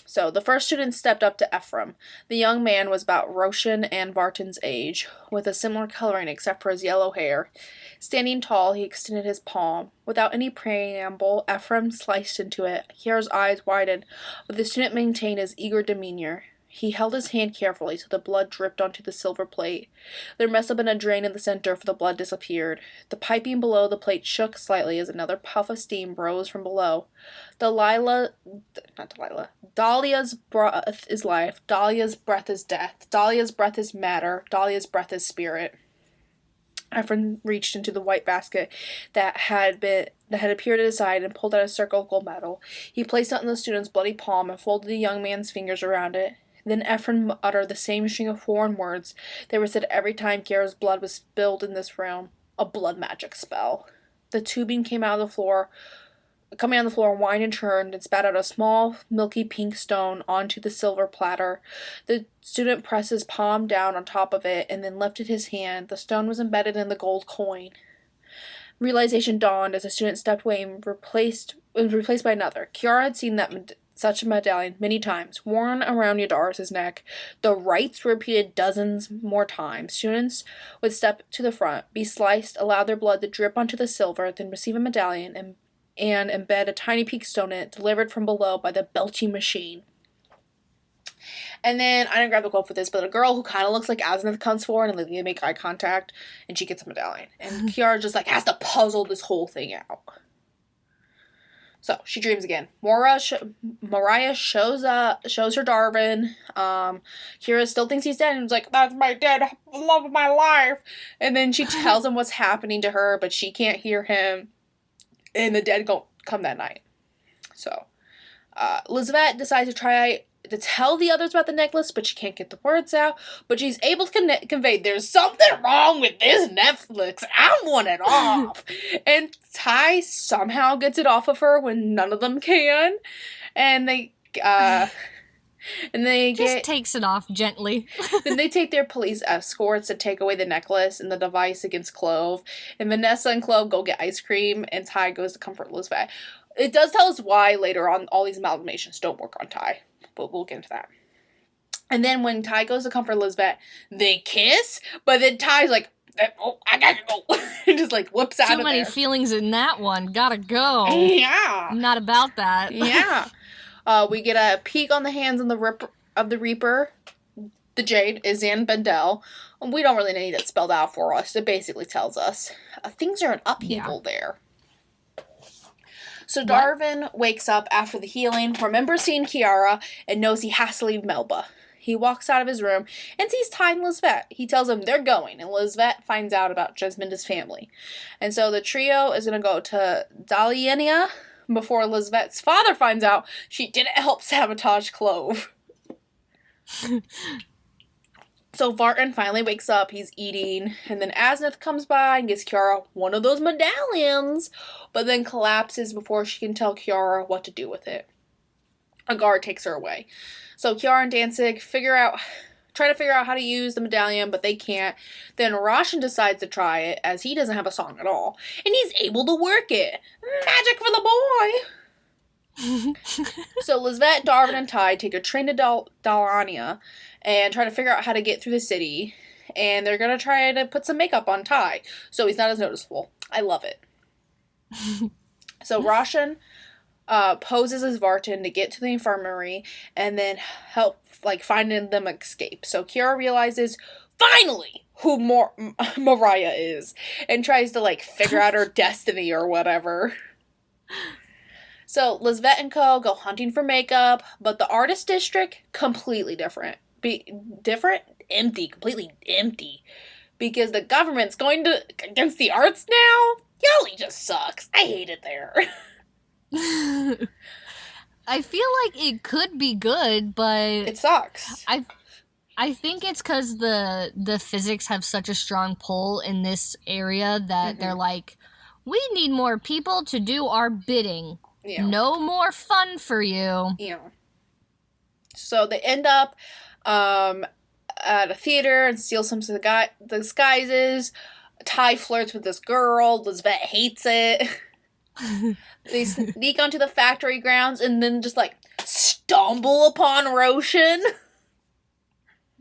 So, the first student stepped up to Ephraim. The young man was about Roshan and Vartan's age, with a similar coloring except for his yellow hair. Standing tall, he extended his palm. Without any preamble, Ephraim sliced into it. Kiara's eyes widened, but the student maintained his eager demeanor. He held his hand carefully so the blood dripped onto the silver plate. There must have been a drain in the center, for the blood disappeared. The piping below the plate shook slightly as another puff of steam rose from below. Dahlia's breath is life. Dahlia's breath is death. Dahlia's breath is matter. Dahlia's breath is spirit. Ephraim reached into the white basket that had appeared at his side and pulled out a circle of gold metal. He placed it on the student's bloody palm and folded the young man's fingers around it. Then Ephraim uttered the same string of foreign words that were said every time Kiara's blood was spilled in this room. A blood magic spell. The tubing coming on the floor, whined and churned and spat out a small, milky pink stone onto the silver platter. The student pressed his palm down on top of it and then lifted his hand. The stone was embedded in the gold coin. Realization dawned as the student stepped away and was replaced by another. Kiara had seen such a medallion many times, worn around Yadaris' neck. The rites were repeated dozens more times. Students would step to the front, be sliced, allow their blood to drip onto the silver, then receive a medallion, and and embed a tiny peak stone in it, delivered from below by the belching machine. And then, I didn't grab the quote for this, but a girl who kind of looks like Azneth comes forward and they make eye contact, and she gets a medallion. And Kiara just, like, has to puzzle this whole thing out. So, she dreams again. Mariah shows her Darvin. Kira still thinks he's dead, and is like, that's my dead love of my life. And then she tells him what's happening to her, but she can't hear him. And the dead don't come that night. So, Elizabeth decides to tell the others about the necklace, but she can't get the words out. But she's able to convey, there's something wrong with this Netflix. I want it off. And Ty somehow gets it off of her when none of them can. And they just takes it off gently. Then they take their police escorts to take away the necklace and the device against Clove. And Vanessa and Clove go get ice cream, and Ty goes to comfort Elizabeth. It does tell us why later on all these amalgamations don't work on Ty. But we'll get into that. And then when Ty goes to comfort Elizabeth, they kiss, but then Ty's like, oh, I gotta go. And just like whips out of there. Too many feelings in that one. Gotta go. Yeah. I'm not about that. Yeah. We get a peek on the hands of the Reaper, the Jade, Izan Bendel. We don't really need it spelled out for us. It basically tells us things are in upheaval there. So Darvin wakes up after the healing, remembers seeing Kiara, and knows he has to leave Melba. He walks out of his room and sees Ty and Lisbeth. He tells them they're going, and Lisbeth finds out about Jasminda's family. And so the trio is going to go to Daliania before Lisbeth's father finds out she didn't help sabotage Clove. So Vartan finally wakes up, he's eating, and then Azneth comes by and gives Kiara one of those medallions, but then collapses before she can tell Kiara what to do with it. A guard takes her away. So Kiara and Danzig try to figure out how to use the medallion, but they can't. Then Roshan decides to try it, as he doesn't have a song at all, and he's able to work it. Magic for the boy! So Lisbeth, Darvin, and Ty take a train to Daliania and try to figure out how to get through the city. And they're going to try to put some makeup on Ty, so he's not as noticeable. I love it. So Roshan poses as Vartan to get to the infirmary and then help finding them escape. So Kiara realizes, finally, who Mariah is, and tries to figure out her destiny or whatever. So Lisbeth and Co. go hunting for makeup, but the artist district, completely different. Completely empty. Because the government's going against the arts now? Yali just sucks. I hate it there. I feel like it could be good, but it sucks. I think it's because the physics have such a strong pull in this area that they're like, we need more people to do our bidding. Yeah. No more fun for you. Yeah. So they end up at a theater and steal some disguises. Ty flirts with this girl. Lisbeth hates it. They sneak onto the factory grounds and then just stumble upon Roshan.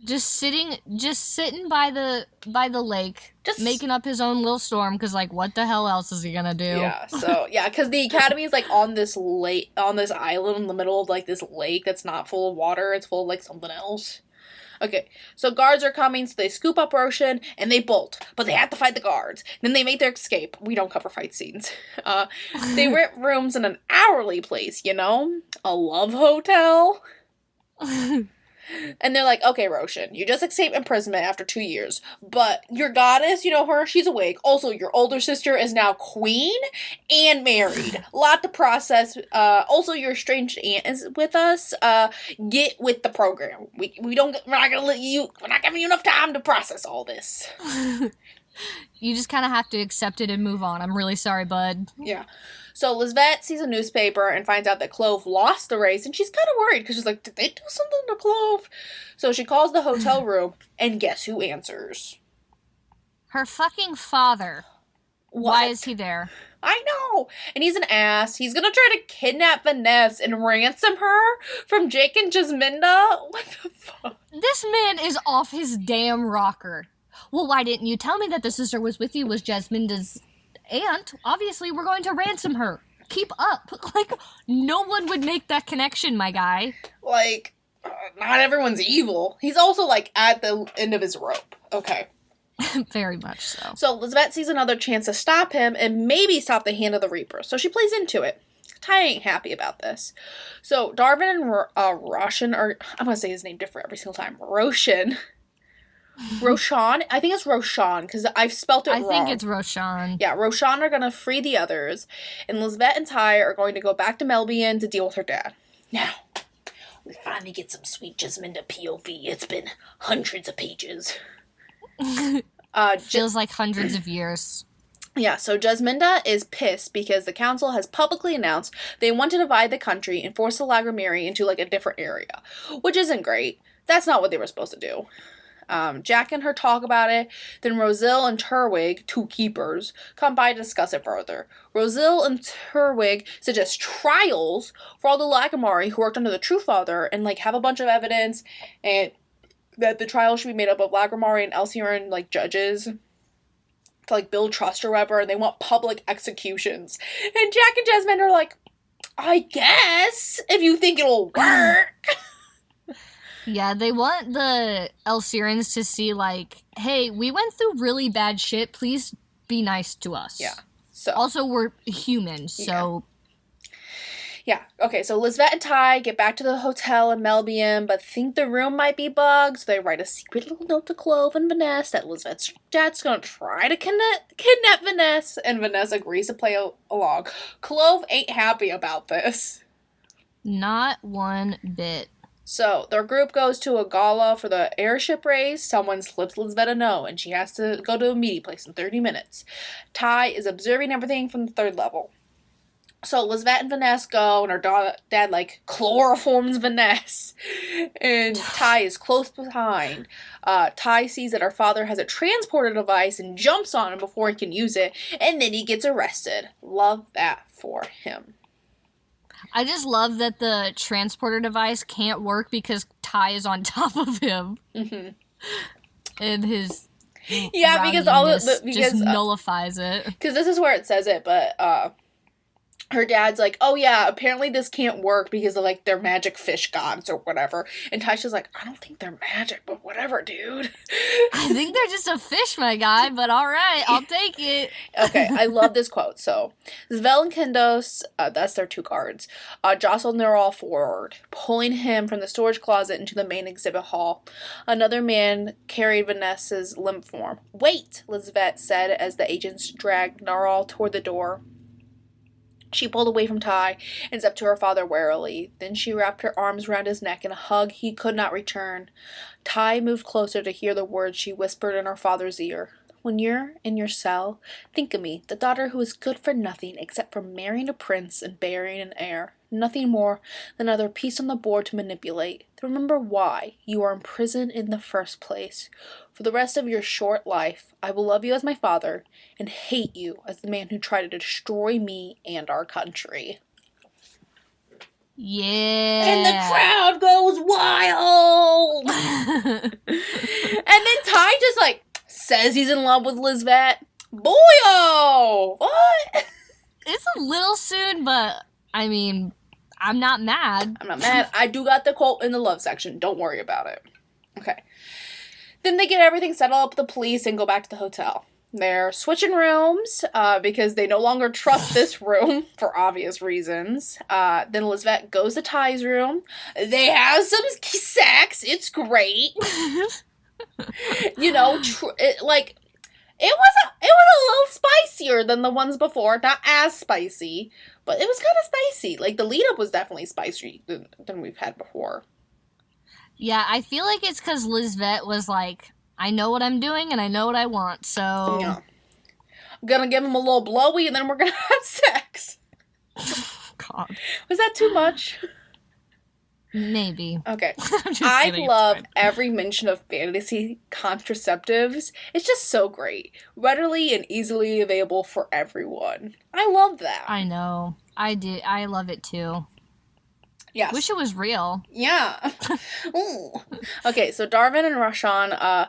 Just sitting by the lake, just making up his own little storm, because what the hell else is he gonna do? Yeah, so because the academy is on this lake, on this island in the middle of this lake that's not full of water. It's full of something else. Okay, so guards are coming, so they scoop up Roshan and they bolt, but they have to fight the guards. Then they make their escape. We don't cover fight scenes. They rent rooms in an hourly place, a love hotel. And they're like, okay, Roshan, you just escaped imprisonment after 2 years, but your goddess, her, she's awake. Also, your older sister is now queen and married. Lot to process. Also, your estranged aunt is with us. Get with the program. We're not giving you enough time to process all this. You just kind of have to accept it and move on. I'm really sorry, bud. Yeah. So Lisbeth sees a newspaper and finds out that Clove lost the race, and she's kind of worried because she's like, did they do something to Clove? So she calls the hotel room, and guess who answers? Her fucking father. What? Why is he there? I know! And he's an ass. He's gonna try to kidnap Vanessa and ransom her from Jake and Jasminda? What the fuck? This man is off his damn rocker. Well, why didn't you tell me that the sister was with you was Jasminda's aunt? Obviously, we're going to ransom her. keep up. Like, no one would make that connection, my guy. Like, not everyone's evil. He's also, like, at the end of his rope. Okay. Very much so. So Lisbeth sees another chance to stop him and maybe stop the Hand of the Reaper. So she plays into it. Ty ain't happy about this. So Darvin and Roshan are, I'm going to say his name different every single time. Roshan. I think it's Roshan because I've spelt it wrong. I think it's Roshan. Yeah, Roshan are going to free the others. And Lisbeth and Ty are going to go back to Melbian to deal with her dad. Now, we finally get some sweet Jasminda POV. It's been hundreds of pages. Feels like hundreds of years. Yeah, so Jasminda is pissed because the council has publicly announced they want to divide the country and force the Lagramiri into, like, a different area, which isn't great. That's not what they were supposed to do. Jack and her talk about it, then Rosil and Turwig, two keepers, come by to discuss it further. Rosil and Turwig suggest trials for all the Lagramari who worked under the True Father and, like, have a bunch of evidence, and that the trial should be made up of Lagramari and Elsiran, like, judges to, like, build trust or whatever, and they want public executions. And Jack and Jasmine are like, I guess, if you think it'll work. Yeah, they want the Elsirans to see, like, hey, we went through really bad shit, please be nice to us. Yeah. So also, we're humans, so... Yeah, okay, so Lisbeth and Ty get back to the hotel in Melbian, but think the room might be bugged, so they write a secret little note to Clove and Vanessa that Lisbeth's dad's gonna try to kidnap Vanessa, and Vanessa agrees to play along. Clove ain't happy about this. Not one bit. So, their group goes to a gala for the airship race. Someone slips Lisbeth a note, and she has to go to a meeting place in 30 minutes. Ty is observing everything from the third level. So Lisbeth and Vanessa go, and her dad, like, chloroforms Vanessa. And Ty is close behind. Ty sees that her father has a transporter device and jumps on him before he can use it. And then he gets arrested. Love that for him. I just love that the transporter device can't work because Ty is on top of him. Mm-hmm. And his because all of just nullifies it. Because this is where it says it, but her dad's like, oh yeah, apparently this can't work because of, like, their magic fish gods or whatever. And Tasha's like, I don't think they're magic, but whatever, dude. I think they're just a fish, my guy, but alright, I'll take it. Okay, I love this quote. So, Zvel and Kindos, that's their two cards, jostled Neural forward, pulling him from the storage closet into the main exhibit hall. Another man carried Vanessa's limp form. Wait, Lisbeth said as the agents dragged Neural toward the door. She pulled away from Ty and stepped to her father warily. Then she wrapped her arms around his neck in a hug he could not return. Ty moved closer to hear the words she whispered in her father's ear. When you're in your cell, think of me, the daughter who is good for nothing except for marrying a prince and bearing an heir. Nothing more than another piece on the board to manipulate. Remember why you are imprisoned in the first place. For the rest of your short life, I will love you as my father and hate you as the man who tried to destroy me and our country. Yeah. And the crowd goes wild. And then Ty just, like, says he's in love with Lisbeth. Boyo! What? It's a little soon, but, I mean, I'm not mad. I'm not mad. I do got the quote in the love section. Don't worry about it. Okay. Then they get everything settled up with the police and go back to the hotel. They're switching rooms because they no longer trust this room for obvious reasons. Then Elizabeth goes to Ty's room. They have some sex. It's great. You know, it was a little spicier than the ones before. Not as spicy, but it was kind of spicy. Like, the lead up was definitely spicier than we've had before. Yeah, I feel like it's because Lisbeth was like, I know what I'm doing and I know what I want, so... Yeah. I'm gonna give him a little blowy and then we're gonna have sex. God. Was that too much? Maybe. Okay. I love every mention of fantasy contraceptives. It's just so great. Readily and easily available for everyone. I love that. I know. I do. I love it too. Yes. Wish it was real. Yeah. Ooh. Okay, so Darvin and Rashawn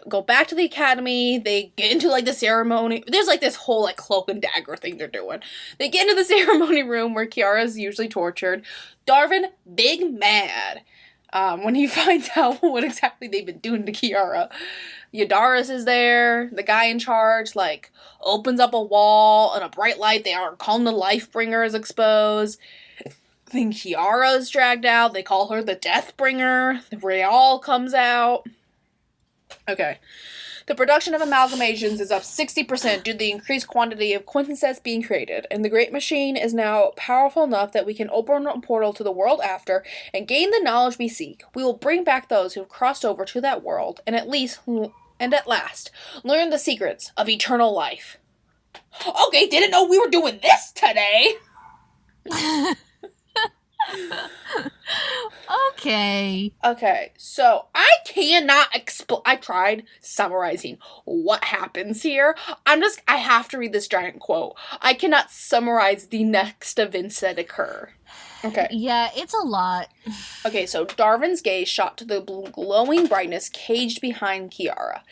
go back to the academy. They get into, like, the ceremony. There's, like, this whole, like, cloak and dagger thing they're doing. They get into the ceremony room where Kiara's usually tortured. Darvin, big mad when he finds out what exactly they've been doing to Kiara. Yadaris is there. The guy in charge, like, opens up a wall and a bright light. They are calling the Lifebringer is exposed. Then Kiara is dragged out. They call her the Deathbringer. The Real comes out. Okay. The production of amalgamations is up 60% due to the increased quantity of quintessence being created, and the Great Machine is now powerful enough that we can open a portal to the world after and gain the knowledge we seek. We will bring back those who have crossed over to that world, and at last, learn the secrets of eternal life. Okay, didn't know we were doing this today! Okay, so I cannot I tried summarizing what happens here. I have to read this giant quote. I cannot summarize the next events that occur. Okay. Yeah, it's a lot. Okay, so Darvin's gaze shot to the glowing brightness caged behind Kiara.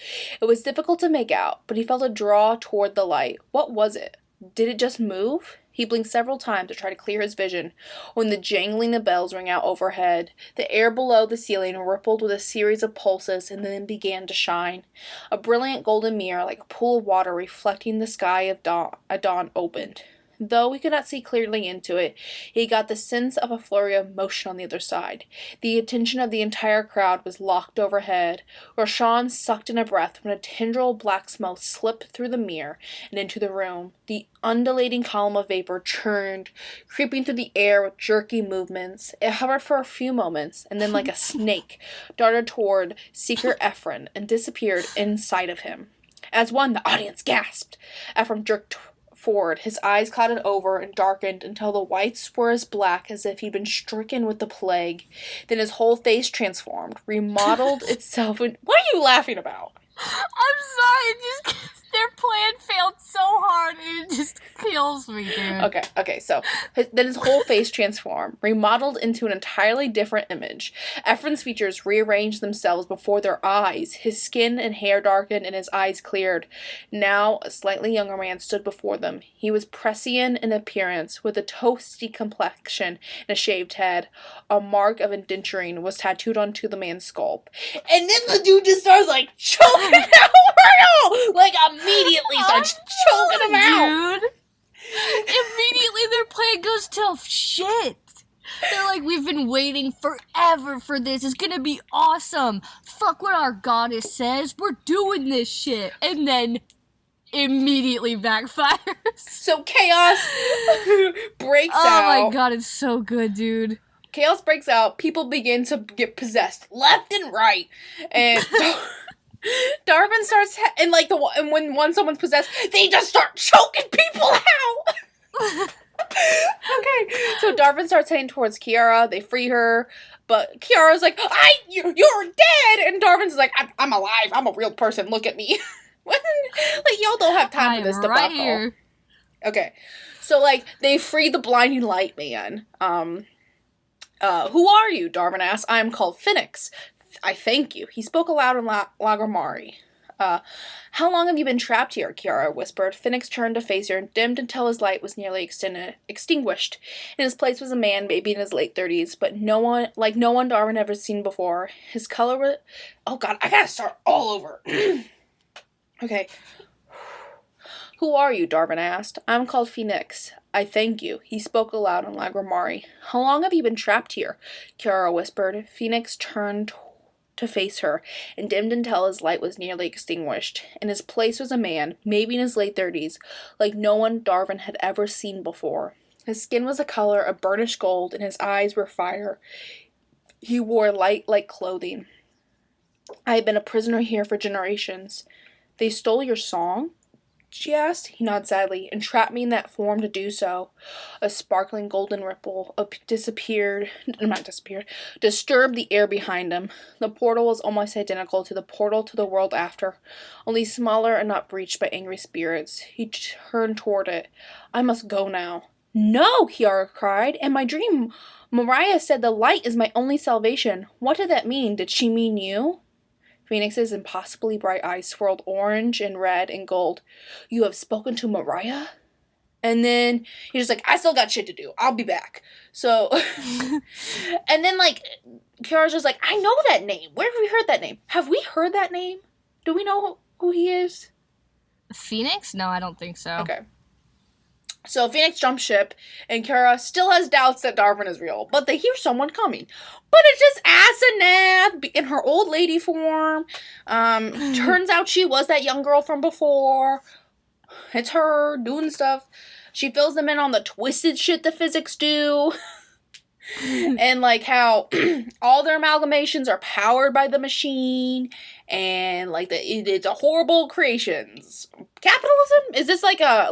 It was difficult to make out, but he felt a draw toward the light. What was it? Did it just move? He blinked several times to try to clear his vision when the jangling of bells rang out overhead. The air below the ceiling rippled with a series of pulses and then began to shine. A brilliant golden mirror, like a pool of water reflecting the sky of dawn opened. Though he could not see clearly into it, he got the sense of a flurry of motion on the other side. The attention of the entire crowd was locked overhead. Rashawn sucked in a breath when a tendril of black smoke slipped through the mirror and into the room. The undulating column of vapor churned, creeping through the air with jerky movements. It hovered for a few moments, and then like a snake, darted toward Seeker Ephraim and disappeared inside of him. As one, the audience gasped. Ephraim jerked forward, his eyes clouded over and darkened until the whites were as black as if he'd been stricken with the plague. Then his whole face transformed, remodeled itself. What are you laughing about? I'm sorry, just their plan failed so hard, it just kills me, dude. Okay, so then his whole face transformed, remodeled into an entirely different image. Ephraim's features rearranged themselves before their eyes. His skin and hair darkened and his eyes cleared. Now, a slightly younger man stood before them. He was Prussian in appearance, with a toasty complexion and a shaved head. A mark of indenturing was tattooed onto the man's scalp. And then the dude just starts, like, choking him out! Like, immediately starts choking him out! Dude! Immediately their plan goes to shit! They're like, we've been waiting forever for this. It's gonna be awesome. Fuck what our goddess says. We're doing this shit. And then immediately backfires. So chaos breaks out. Oh my god, it's so good, dude. Chaos breaks out. People begin to get possessed left and right. And Darvin starts, and when someone's possessed, they just start choking people out. Okay, so Darvin starts heading towards Kiara. They free her, but Kiara's like, you're dead! And Darvin's like, I'm alive. I'm a real person. Look at me. Like, y'all don't have time for this debacle. Right here. Okay, so, like, they free the blinding light man. Who are you? Darvin asked. I am called Phoenix. I thank you. He spoke aloud in Lagramari. How long have you been trapped here? Kiara whispered. Phoenix turned to face her and dimmed until his light was nearly extinguished. In his place was a man, maybe in his late 30s, but no one Darvin ever seen before. His color was... Oh god, I gotta start all over. Okay. Who are you? Darvin asked. I'm called Phoenix. I thank you. He spoke aloud in Lagramari. How long have you been trapped here? Kiara whispered. Phoenix turned to face her, and dimmed until his light was nearly extinguished. In his place was a man, maybe in his late 30s, like no one Darvin had ever seen before. His skin was a color of burnished gold, and his eyes were fire. He wore light clothing. I have been a prisoner here for generations. They stole your song? She asked. He nodded sadly. Entrapped me in that form to do so. A sparkling golden ripple disturbed the air behind him. The portal was almost identical to the portal to the world after, only smaller and not breached by angry spirits. He turned toward it. I must go now. No, Kiara cried, and my dream Mariah said the light is my only salvation. What did that mean? Did she mean you? Phoenix's impossibly bright eyes swirled orange and red and gold. You have spoken to Mariah? And then he's just like, I still got shit to do. I'll be back. So, and then, like, Kiara's just like, I know that name. Where have we heard that name? Have we heard that name? Do we know who he is? Phoenix? No, I don't think so. Okay. So Phoenix jumps ship, and Kiara still has doubts that Darvin is real, but they hear someone coming. But it's just Asenath in her old lady form. Turns out she was that young girl from before. It's her doing stuff. She fills them in on the twisted shit the physics do. And, like, how all their amalgamations are powered by the machine, and, like, it's a horrible creations. Capitalism? Is this like a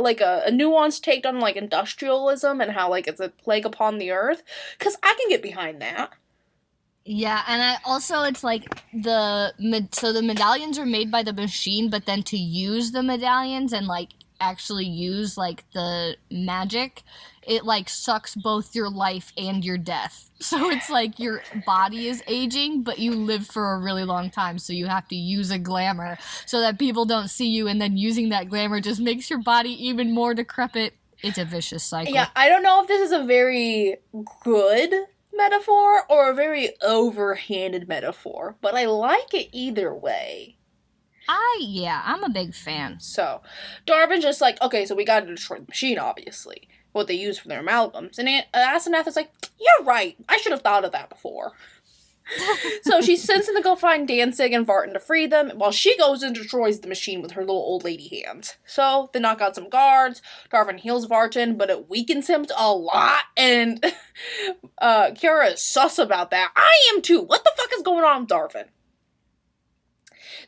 nuanced take on, like, industrialism and how, like, it's a plague upon the earth? Because I can get behind that. Yeah, and it's like the medallions are made by the machine, but then to use the medallions and, like, actually use, like, the magic, it, like, sucks both your life and your death. So it's like your body is aging, but you live for a really long time, so you have to use a glamour so that people don't see you, and then using that glamour just makes your body even more decrepit. It's a vicious cycle. Yeah, I don't know if this is a very good metaphor or a very overhanded metaphor, but I like it either way. I'm a big fan. So, Darvin's just like, okay, so we gotta destroy the machine, obviously. What they use for their amalgams. And Asenath is like, you're right. I should have thought of that before. So she sends them to go find Danzig and Vartan to free them, while she goes and destroys the machine with her little old lady hands. So they knock out some guards. Darvin heals Vartan, but it weakens him a lot. And Kiara is sus about that. I am too. What the fuck is going on with Darvin?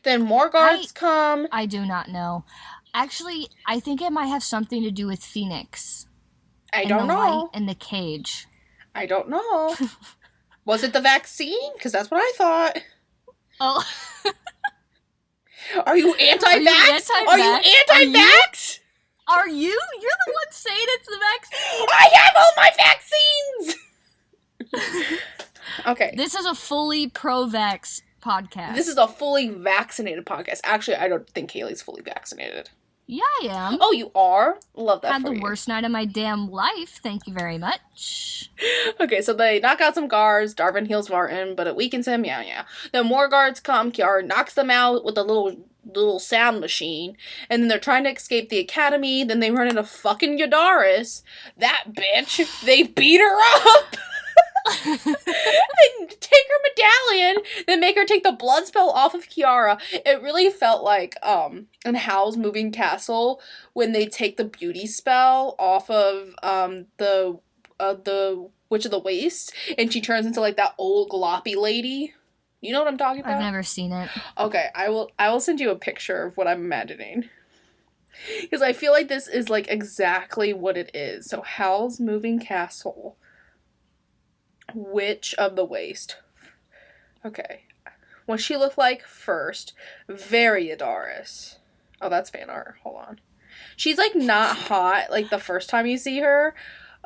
Then more guards come. I do not know. Actually, I think it might have something to do with Phoenix. I don't know. Light and the cage. I don't know. Was it the vaccine? Because that's what I thought. Oh. Are you anti-vax? Are you anti-vax? Are you? You're the one saying it's the vaccine. I have all my vaccines! Okay. This is a fully pro-vax podcast. This is a fully vaccinated podcast. Actually, I don't think Kaylee's fully vaccinated. Yeah, I am. Oh, you are? Love that Had for the you. worst night of my damn life. Thank you very much. Okay, so they knock out some guards. Darvin heals Vartan, but it weakens him. Yeah. Then more guards come. Kiara knocks them out with a little sound machine. And then they're trying to escape the academy. Then they run into fucking Yadaris. That bitch. They beat her up. They take her medallion, then make her take the blood spell off of Kiara. It really felt like in Howl's Moving Castle when they take the beauty spell off of the Witch of the Waste, and she turns into like that old gloppy lady. You know what I'm talking about? I've never seen it. Okay, I will send you a picture of what I'm imagining. Because I feel like this is like exactly what it is. So Howl's Moving Castle. Witch of the Waste. Okay. What she looked like first. Very Yadaris. Oh, that's fan art. Hold on. She's, like, not hot, like, the first time you see her.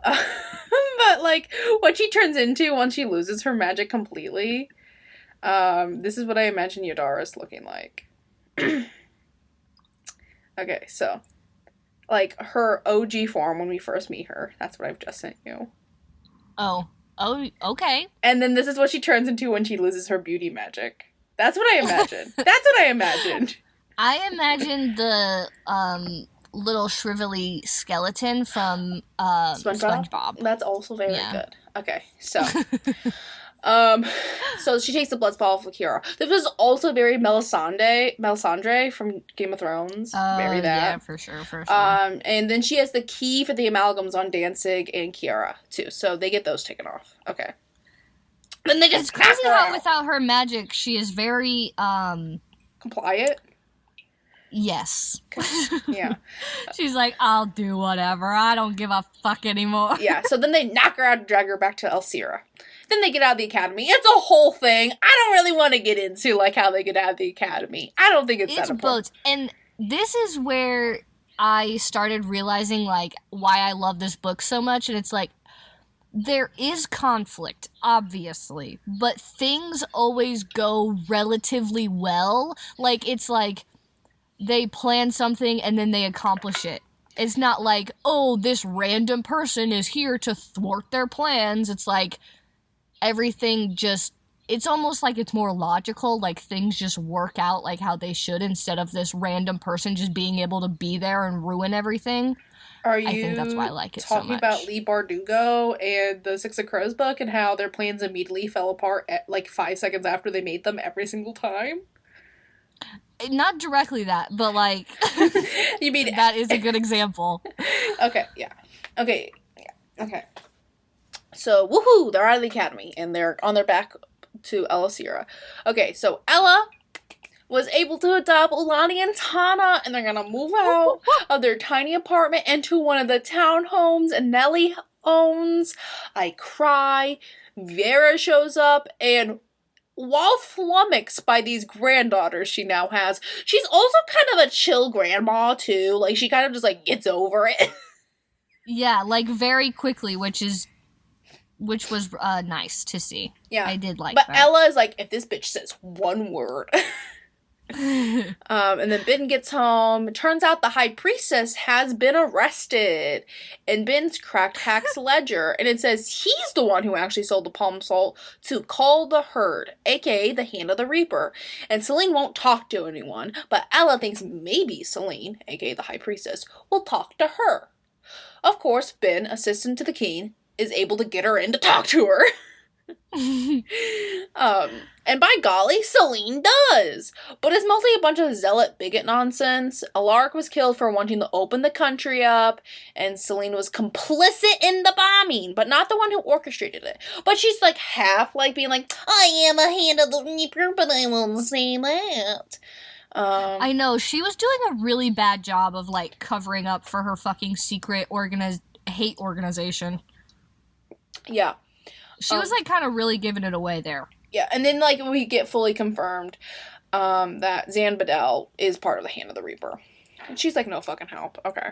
But, like, what she turns into once she loses her magic completely. This is what I imagine Yadaris looking like. Okay, so. Like, her OG form when we first meet her. That's what I've just sent you. Oh, okay. And then this is what she turns into when she loses her beauty magic. That's what I imagined. That's what I imagined. I imagined the little shrivelly skeleton from SpongeBob. That's also very good. Okay, so so she takes the blood spell for Kiara. This was also very Melisandre from Game of Thrones. Very that. Yeah, for sure. And then she has the key for the amalgams on Danzig and Kiara too. So they get those taken off. Okay. Then they just It's crazy how without her magic she is very compliant. Yes. Yeah. She's like, I'll do whatever. I don't give a fuck anymore. Yeah, so then they knock her out and drag her back to Elsira. Then they get out of the academy. It's a whole thing. I don't really want to get into, like, how they get out of the academy. I don't think it's that important. Boats. And this is where I started realizing, like, why I love this book so much. And it's like, there is conflict, obviously, but things always go relatively well. Like, it's like they plan something and then they accomplish it. It's not like, oh, this random person is here to thwart their plans. It's like everything just, it's almost like it's more logical, like things just work out like how they should instead of this random person just being able to be there and ruin everything. Are you I think that's why I like it so talking much. about Lee Bardugo and the Six of Crows book and how their plans immediately fell apart at like 5 seconds after they made them every single time? Not directly that, but like You mean that is a good example. Okay, yeah. Okay, yeah. Okay. So, woohoo! They're out of the academy and they're on their back to Ella Sierra. Okay, so Ella was able to adopt Ulani and Tana, and they're gonna move out of their tiny apartment into one of the townhomes Nellie owns. I cry. Vera shows up, and while flummoxed by these granddaughters she now has, she's also kind of a chill grandma, too. Like, she kind of just, like, gets over it. Yeah, like very quickly, which was nice to see. Yeah. I did like but that. Ella is like, if this bitch says one word. And then Ben gets home. It turns out the High Priestess has been arrested. And Ben's cracked Hack's ledger. And it says he's the one who actually sold the palm salt to Cull the Herd, aka the Hand of the Reaper. And Selene won't talk to anyone. But Ella thinks maybe Selene, aka the High Priestess, will talk to her. Of course, Ben, assistant to the king, is able to get her in to talk to her. And by golly, Selene does. But it's mostly a bunch of zealot bigot nonsense. Alaric was killed for wanting to open the country up, and Selene was complicit in the bombing, but not the one who orchestrated it. But she's like half like being like, I am a Hand of the Reaper, but I won't say that. I know, she was doing a really bad job of like covering up for her fucking secret hate organization. Yeah. She was like kind of really giving it away there. Yeah, and then like we get fully confirmed that Zan Bedell is part of the Hand of the Reaper. And she's like, no fucking help. Okay.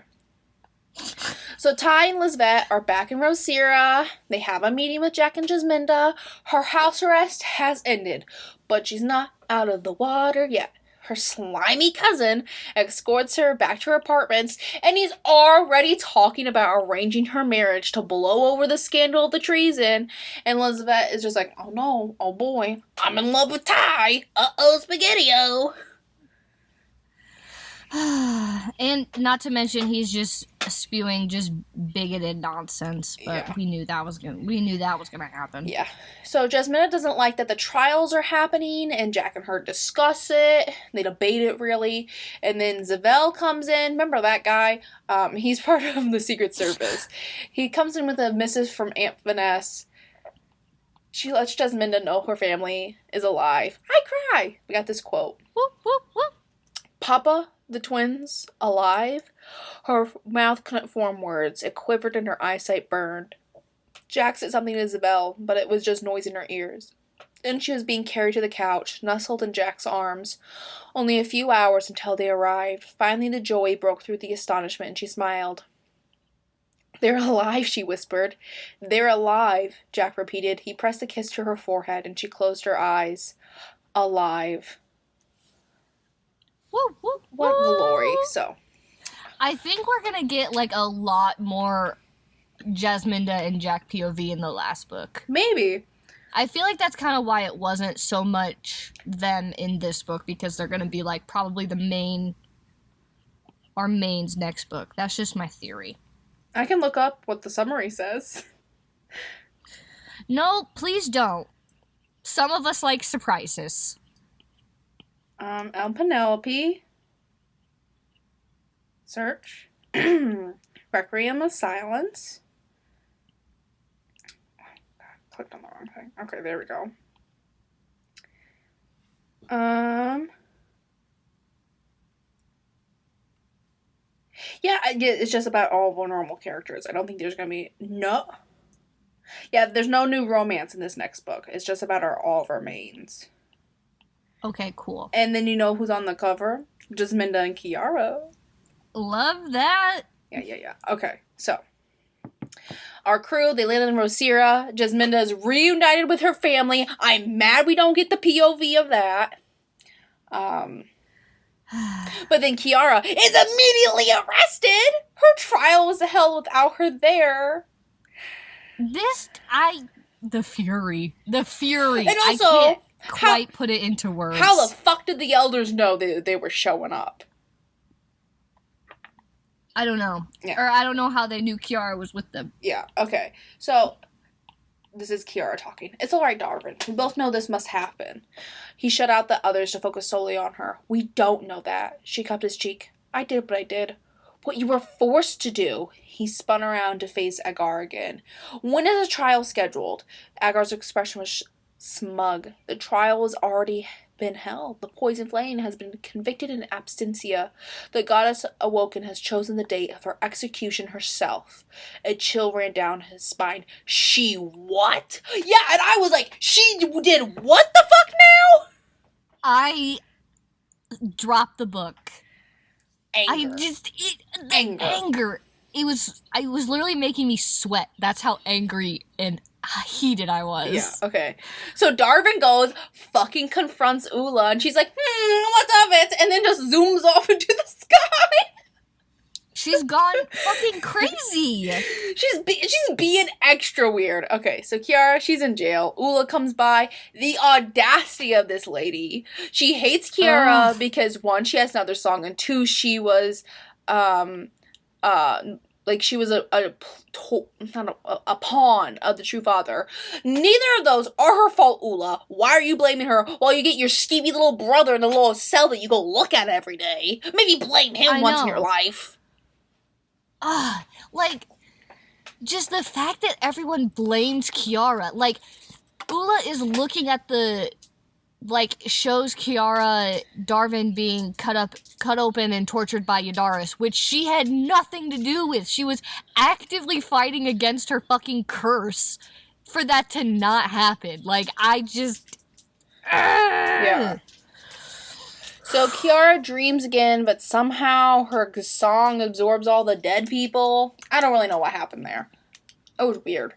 So Ty and Lisbeth are back in Rosira. They have a meeting with Jack and Jasminda. Her house arrest has ended, but she's not out of the water yet. Her slimy cousin escorts her back to her apartments, and he's already talking about arranging her marriage to blow over the scandal of the treason. And Elizabeth is just like, oh no, oh boy, I'm in love with Ty. Uh-oh, spaghetti-o. And not to mention he's just spewing just bigoted nonsense, but Yeah. we knew that was gonna happen. Yeah. So Jasmina doesn't like that the trials are happening, and Jack and her discuss it. They debate it, really. And then Zavel comes in. Remember that guy? He's part of the Secret Service. He comes in with a missive from Aunt Vanessa. She lets Jasminda know her family is alive. I cry. We got this quote. Whoop, whoop, whoop. Papa, the twins, alive? Her mouth couldn't form words. It quivered and her eyesight burned. Jack said something to Isabel, but it was just noise in her ears. Then she was being carried to the couch, nestled in Jack's arms. Only a few hours until they arrived. Finally the joy broke through the astonishment, and she smiled. They're alive, she whispered. They're alive, Jack repeated. He pressed a kiss to her forehead, and she closed her eyes. Alive. Whoop, whoop, What whoop. glory. So, I think we're gonna get like a lot more Jasminda and Jack POV in the last book. maybe. I feel like that's kind of why it wasn't so much them in this book, because they're gonna be like probably our main's next book. That's just my theory. I can look up what the summary says. No, please don't. Some of us like surprises. El Penelope. Search. Requiem of Silence. Oh, God, clicked on the wrong thing. Okay, there we go. Yeah, it's just about all of our normal characters. I don't think there's gonna be there's no new romance in this next book. It's just about all of our mains. Okay, cool. And then you know who's on the cover? Jasminda and Kiara. Love that. Yeah. Okay, so. our crew, they landed in Rosira. Jasminda is reunited with her family. I'm mad we don't get the POV of that. But then Kiara is immediately arrested. Her trial was a hell without her there. The fury. And also, I can't quite put it into words. How the fuck did the elders know they were showing up? I don't know. Yeah. Or I don't know how they knew Kiara was with them. Yeah, okay. So, this is Kiara talking. It's alright, Darvin. We both know this must happen. He shut out the others to focus solely on her. We don't know that. She cupped his cheek. I did what I did. What you were forced to do. He spun around to face Agar again. When is the trial scheduled? Agar's expression was smug. The trial has already been held. The poison flame has been convicted in absentia. The goddess awoken has chosen the date of her execution herself. A chill ran down his spine. She what? Yeah, and I was like, she did what the fuck now? I dropped the book. Anger. Anger. It was literally making me sweat. That's how angry and heated I was. Yeah, okay. So Darvin goes, fucking confronts Ula, and she's like, what's of it? And then just zooms off into the sky. She's gone fucking crazy. She's being extra weird. Okay, so Kiara, she's in jail. Ula comes by. The audacity of this lady. She hates Kiara because, one, she has another song, and two, she was, she was a pawn of the true father. Neither of those are her fault, Ula. Why are you blaming her while you get your skeevy little brother in the little cell that you go look at every day? Maybe blame him once in your life. Just the fact that everyone blames Kiara. Ula is looking at shows Kiara Darvin being cut open and tortured by Yadaris, which she had nothing to do with. She was actively fighting against her fucking curse for that to not happen. Yeah. So Kiara dreams again, but somehow her song absorbs all the dead people. I don't really know what happened there. It was weird.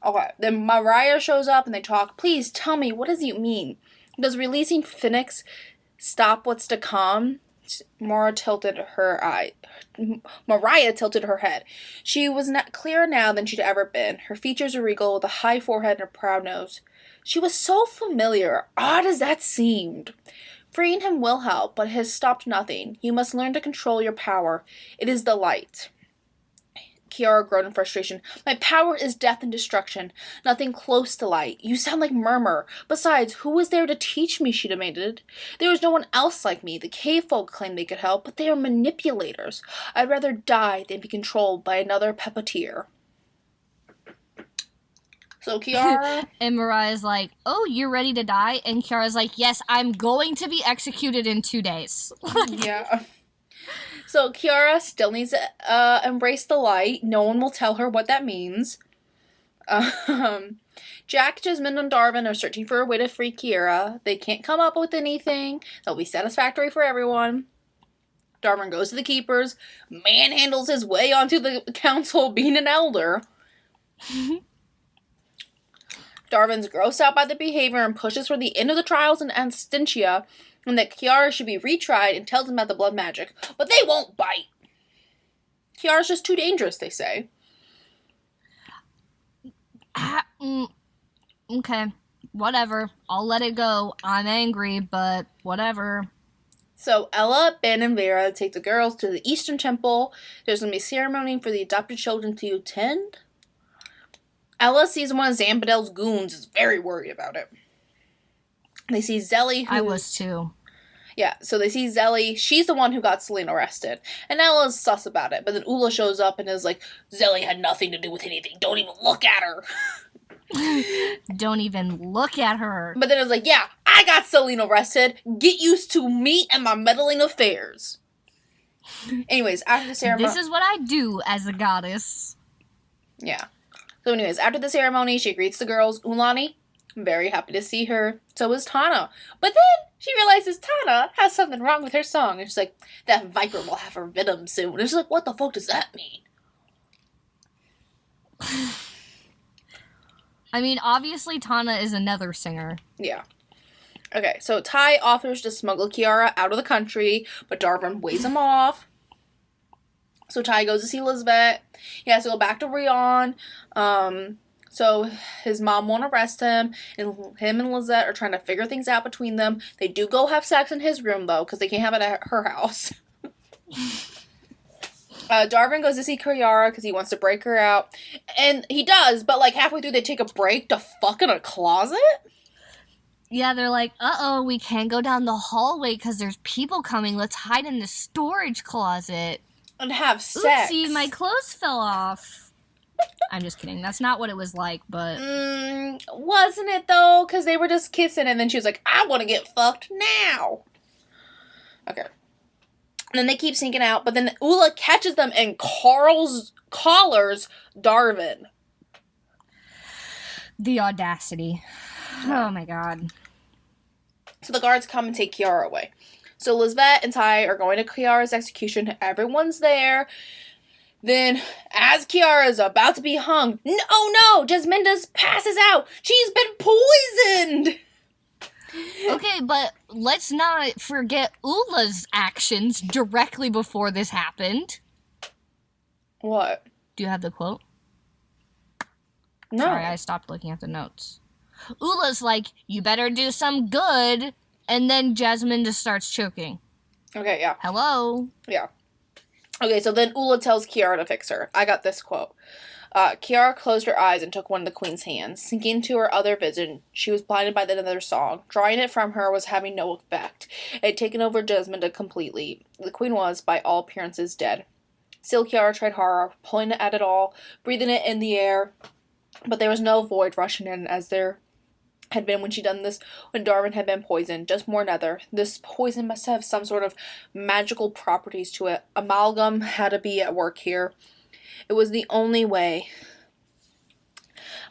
Okay, then Mariah shows up and they talk. Please tell me, what does it mean? Does releasing Phoenix stop what's to come? Mariah tilted her head. She was not clearer now than she'd ever been. Her features were regal with a high forehead and a proud nose. She was so familiar, odd as that seemed. Freeing him will help, but it has stopped nothing. You must learn to control your power. It is the light. Kiara groaned in frustration. My power is death and destruction. Nothing close to light. You sound like Murmur. Besides, who was there to teach me, she demanded. There was no one else like me. The cave folk claimed they could help, but they are manipulators. I'd rather die than be controlled by another puppeteer. So Kiara... and Mariah's like, oh, you're ready to die? And Kiara's like, yes, I'm going to be executed in 2 days. Yeah. So Kiara still needs to embrace the light. No one will tell her what that means. Jack, Jasmine, and Darvin are searching for a way to free Kiara. They can't come up with anything that'll be satisfactory for everyone. Darvin goes to the keepers, manhandles his way onto the council being an elder. Darvin's grossed out by the behavior and pushes for the end of the trials in Absentia and that Kiara should be retried and tells them about the blood magic. But they won't bite. Kiara's just too dangerous, they say. Okay, whatever. I'll let it go. I'm angry, but whatever. So Ella, Ben, and Vera take the girls to the Eastern Temple. There's going to be a ceremony for the adopted children to attend. Ella sees one of Zambadel's goons is very worried about it. They see Zelly, I was too. Yeah, so they see Zelly. She's the one who got Selene arrested. And Ella's sus about it. But then Ula shows up and is like, Zelly had nothing to do with anything. Don't even look at her. Don't even look at her. But then it's like, yeah, I got Selene arrested. Get used to me and my meddling affairs. Anyways, after the ceremony... This is what I do as a goddess. Yeah. So anyways, after the ceremony, she greets the girls. Ulani, very happy to see her. So is Tana. But then she realizes Tana has something wrong with her song. And she's like, that viper will have her venom soon. And she's like, what the fuck does that mean? I mean, obviously Tana is another singer. Yeah. Okay, so Ty offers to smuggle Kiara out of the country, but Darvin waves him off. So Ty goes to see Lisbeth. He has to go back to Rion. So his mom won't arrest him, and him and Lisette are trying to figure things out between them. They do go have sex in his room, though, because they can't have it at her house. Darvin goes to see Kiara because he wants to break her out. And he does, but like halfway through they take a break to fuck in a closet? Yeah, they're like, uh-oh, we can't go down the hallway because there's people coming. Let's hide in the storage closet. And have sex. Oopsie, my clothes fell off. I'm just kidding. That's not what it was like, but... Wasn't it, though? Because they were just kissing, and then she was like, I want to get fucked now. Okay. And then they keep sneaking out, but then Ula catches them and collars Darvin. The audacity. Oh, my God. So the guards come and take Kiara away. So Lisbeth and Ty are going to Kiara's execution. Everyone's there. Then, as Kiara is about to be hung, no, Jasminda passes out. She's been poisoned. Okay, but let's not forget Ula's actions directly before this happened. What? Do you have the quote? No. Sorry, I stopped looking at the notes. Ula's like, you better do some good, and then Jasminda starts choking. Okay, yeah. Hello? Yeah. Okay, so then Ula tells Kiara to fix her. I got this quote. Kiara closed her eyes and took one of the queen's hands. Sinking into her other vision, she was blinded by another song. Drawing it from her was having no effect. It had taken over Jasminda completely. The queen was, by all appearances, dead. Still, Kiara tried hard, pulling at it all, breathing it in the air, but there was no void rushing in as there had been when she done this, when Darvin had been poisoned, just more nether. This poison must have some sort of magical properties to it. Amalgam had to be at work here. It was the only way.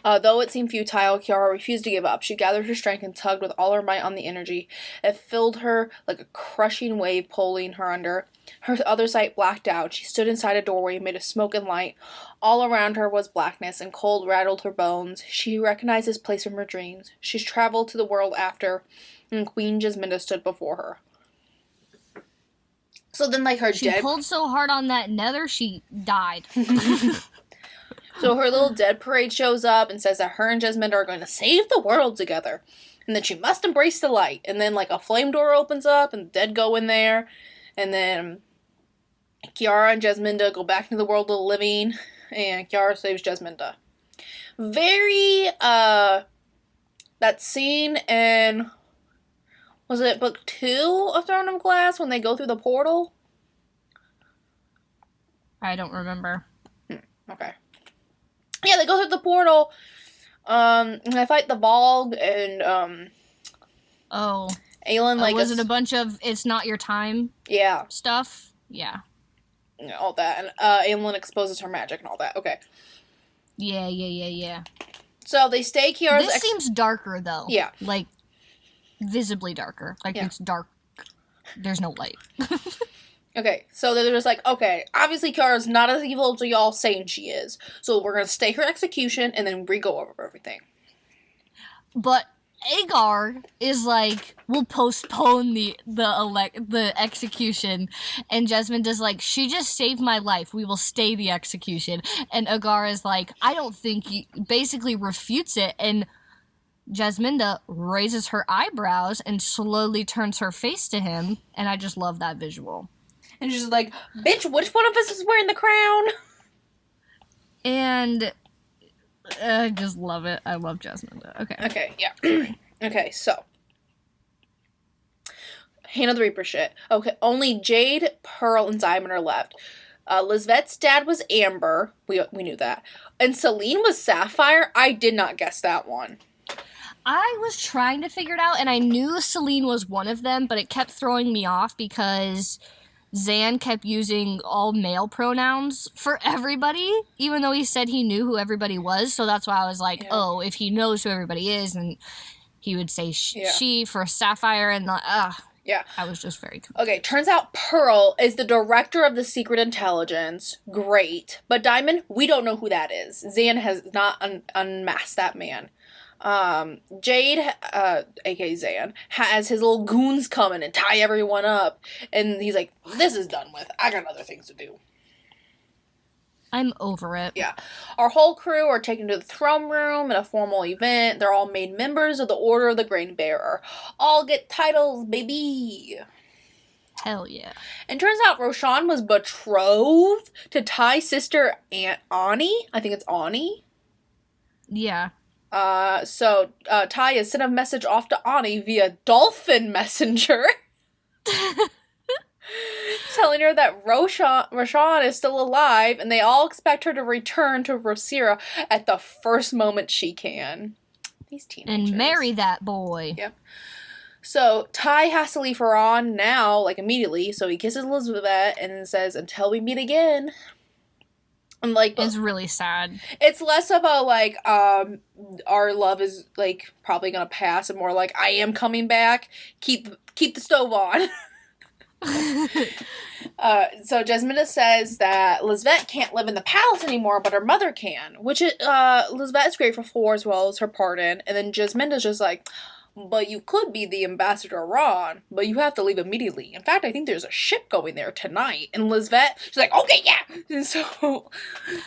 Though it seemed futile, Kiara refused to give up. She gathered her strength and tugged with all her might on the energy. It filled her like a crushing wave pulling her under. Her other sight blacked out. She stood inside a doorway made of smoke and light. All around her was blackness, and cold rattled her bones. She recognized this place from her dreams. She's traveled to the world after, and Queen Jasminda stood before her. So then, like, She pulled so hard on that nether, she died. So her little dead parade shows up and says that her and Jasminda are going to save the world together. And that she must embrace the light. And then, like, a flame door opens up and the dead go in there. And then Kiara and Jasminda go back into the world of the living. And Kiara saves Jasminda. Very, that scene in, was it book 2 of Throne of Glass when they go through the portal? I don't remember. Okay. Yeah, they go through the portal, and they fight the Vogue, and, Aelin, like... was it a bunch of it's not your time Yeah. stuff? Yeah. All that, and, Aelin exposes her magic and all that, okay. Yeah. So, they stay Kiara's... This seems darker, though. Yeah. Like, visibly darker. Like, Yeah. it's dark. There's no light. Okay, so they're just like, okay, obviously Kiara's not as evil as y'all saying she is, so we're gonna stay her execution, and then re-go over everything. But Agar is like, we'll postpone the execution, and Jasminda's like, she just saved my life, we will stay the execution. And Agar is like, I don't think you... basically refutes it, and Jasminda raises her eyebrows and slowly turns her face to him, and I just love that visual. And she's like, bitch, which one of us is wearing the crown? And I just love it. I love Jasminda. Okay, yeah. Okay, so. Hand of the Reaper shit. Okay, only Jade, Pearl, and Diamond are left. Lisvette's dad was Amber. We knew that. And Celine was Sapphire. I did not guess that one. I was trying to figure it out, and I knew Celine was one of them, but it kept throwing me off because Zan kept using all male pronouns for everybody, even though he said he knew who everybody was. So that's why I was like, oh, if he knows who everybody is, and he would say she for Sapphire, and Yeah. I was just very confused. Okay, turns out Pearl is the director of the Secret Intelligence. Great. But Diamond, we don't know who that is. Zan has not unmasked that man. Jade, aka Zan, has his little goons coming and tie everyone up. And he's like, this is done with. I got other things to do. I'm over it. Yeah. Our whole crew are taken to the throne room in a formal event. They're all made members of the Order of the Grain Bearer. All get titles, baby. Hell yeah. And turns out Roshan was betrothed to Ty's sister Aunt Ani. I think it's Ani. Yeah. So Ty has sent a message off to Ani via dolphin messenger. Telling her that Roshan is still alive, and they all expect her to return to Rosira at the first moment she can. These teenagers. And marry that boy. Yep. So Ty has to leave her on now, like immediately. So he kisses Elizabeth and says, "Until we meet again." And like, It's really sad. it's less about like our love is like probably gonna pass, and more like I am coming back. Keep the stove on. So Jasminda says that Lisbeth can't live in the palace anymore, but her mother can, which Lisbeth is grateful for as well as her pardon. And then Jasminda's just like, but you could be the ambassador Ron, but you have to leave immediately. In fact, I think there's a ship going there tonight. And Lisbeth, she's like, okay, yeah. And so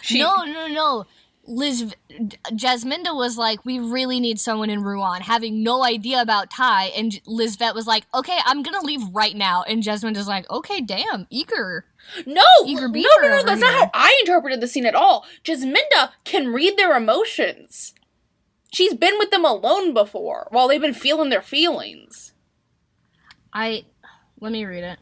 she... No. Jasminda was like, we really need someone in Rouen, having no idea about Ty, and Lisbeth was like, okay, I'm gonna leave right now, and Jasminda's like, okay, damn, eager No, beaver that's not how I interpreted the scene at all. Jasminda can read their emotions. She's been with them alone before, while they've been feeling their feelings. Let me read it.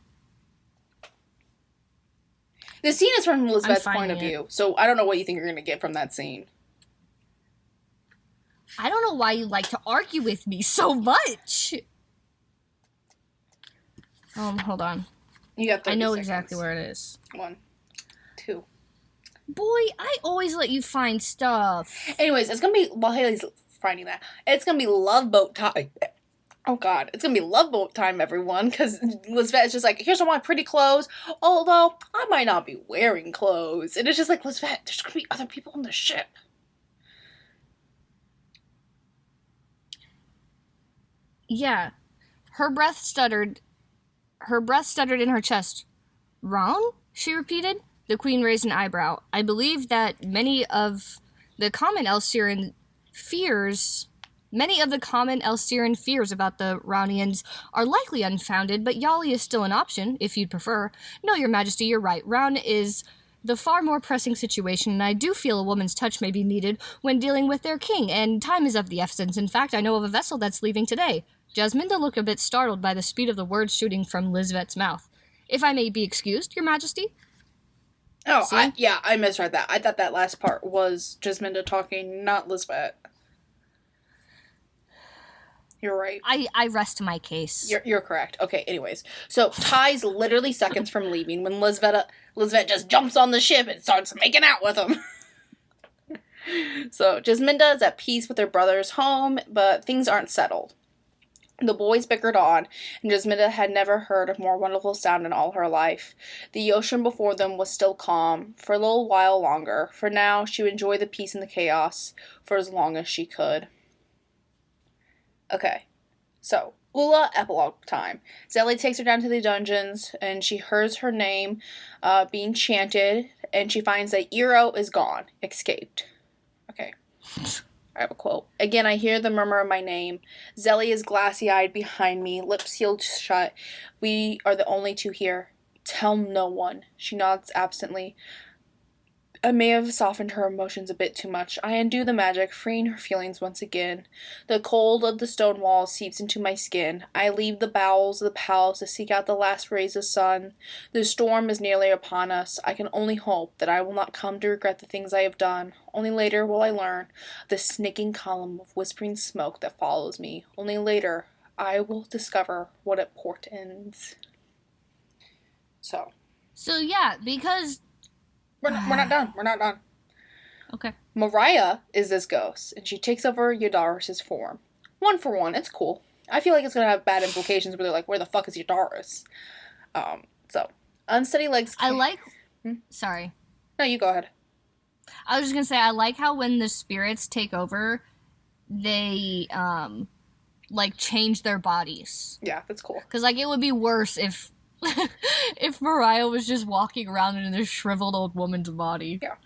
The scene is from Elizabeth's point of finding view, so I don't know what you think you're going to get from that scene. I don't know why you like to argue with me so much. Hold on. You got 30 I know seconds. exactly where it is. 1, 2. Boy, I always let you find stuff. Anyways, it's going to be, while Haley's finding that, it's going to be Love Boat time. Oh god, it's gonna be Love Boat time, everyone, because Lisbeth is just like, here's all my pretty clothes, although I might not be wearing clothes. And it's just like, Lisbeth, there's gonna be other people on the ship. Yeah. Her breath stuttered in her chest. Ron? She repeated. The queen raised an eyebrow. I believe that many of the common Elsyrian fears about the Raunians are likely unfounded, but Yali is still an option, if you'd prefer. No, your majesty, you're right. Raun is the far more pressing situation, and I do feel a woman's touch may be needed when dealing with their king, and time is of the essence. In fact, I know of a vessel that's leaving today. Jasminda looked a bit startled by the speed of the words shooting from Lisbeth's mouth. If I may be excused, your majesty? Oh, I misread that. I thought that last part was Jasminda talking, not Lisbeth. You're right. I rest my case. You're correct. Okay, anyways. So, Ty's literally seconds from leaving when Lisbeth just jumps on the ship and starts making out with him. So, Jasminda is at peace with her brother's home, but things aren't settled. The boys bickered on, and Jasminda had never heard a more wonderful sound in all her life. The ocean before them was still calm, for a little while longer. For now, she would enjoy the peace and the chaos for as long as she could. Okay, so, Ula epilogue time. Zelly takes her down to the dungeons, and she hears her name being chanted, and she finds that Iroh is gone, escaped. Okay, I have a quote. Again, I hear the murmur of my name. Zelly is glassy-eyed behind me, lips sealed shut. We are the only two here. Tell no one. She nods absently. I may have softened her emotions a bit too much. I undo the magic, freeing her feelings once again. The cold of the stone walls seeps into my skin. I leave the bowels of the palace to seek out the last rays of sun. The storm is nearly upon us. I can only hope that I will not come to regret the things I have done. Only later will I learn the snaking column of whispering smoke that follows me. Only later I will discover what it portends. So yeah, because... We're not done. We're not done. Okay. Mariah is this ghost, and she takes over Yodaris' form. 1 for 1, it's cool. I feel like it's gonna have bad implications where they're like, where the fuck is your Doris? So unsteady legs. I like. Hmm? Sorry. No, you go ahead. I was just gonna say I like how when the spirits take over, they like change their bodies. Yeah, that's cool. Because like it would be worse if if Mariah was just walking around in this shriveled old woman's body. Yeah.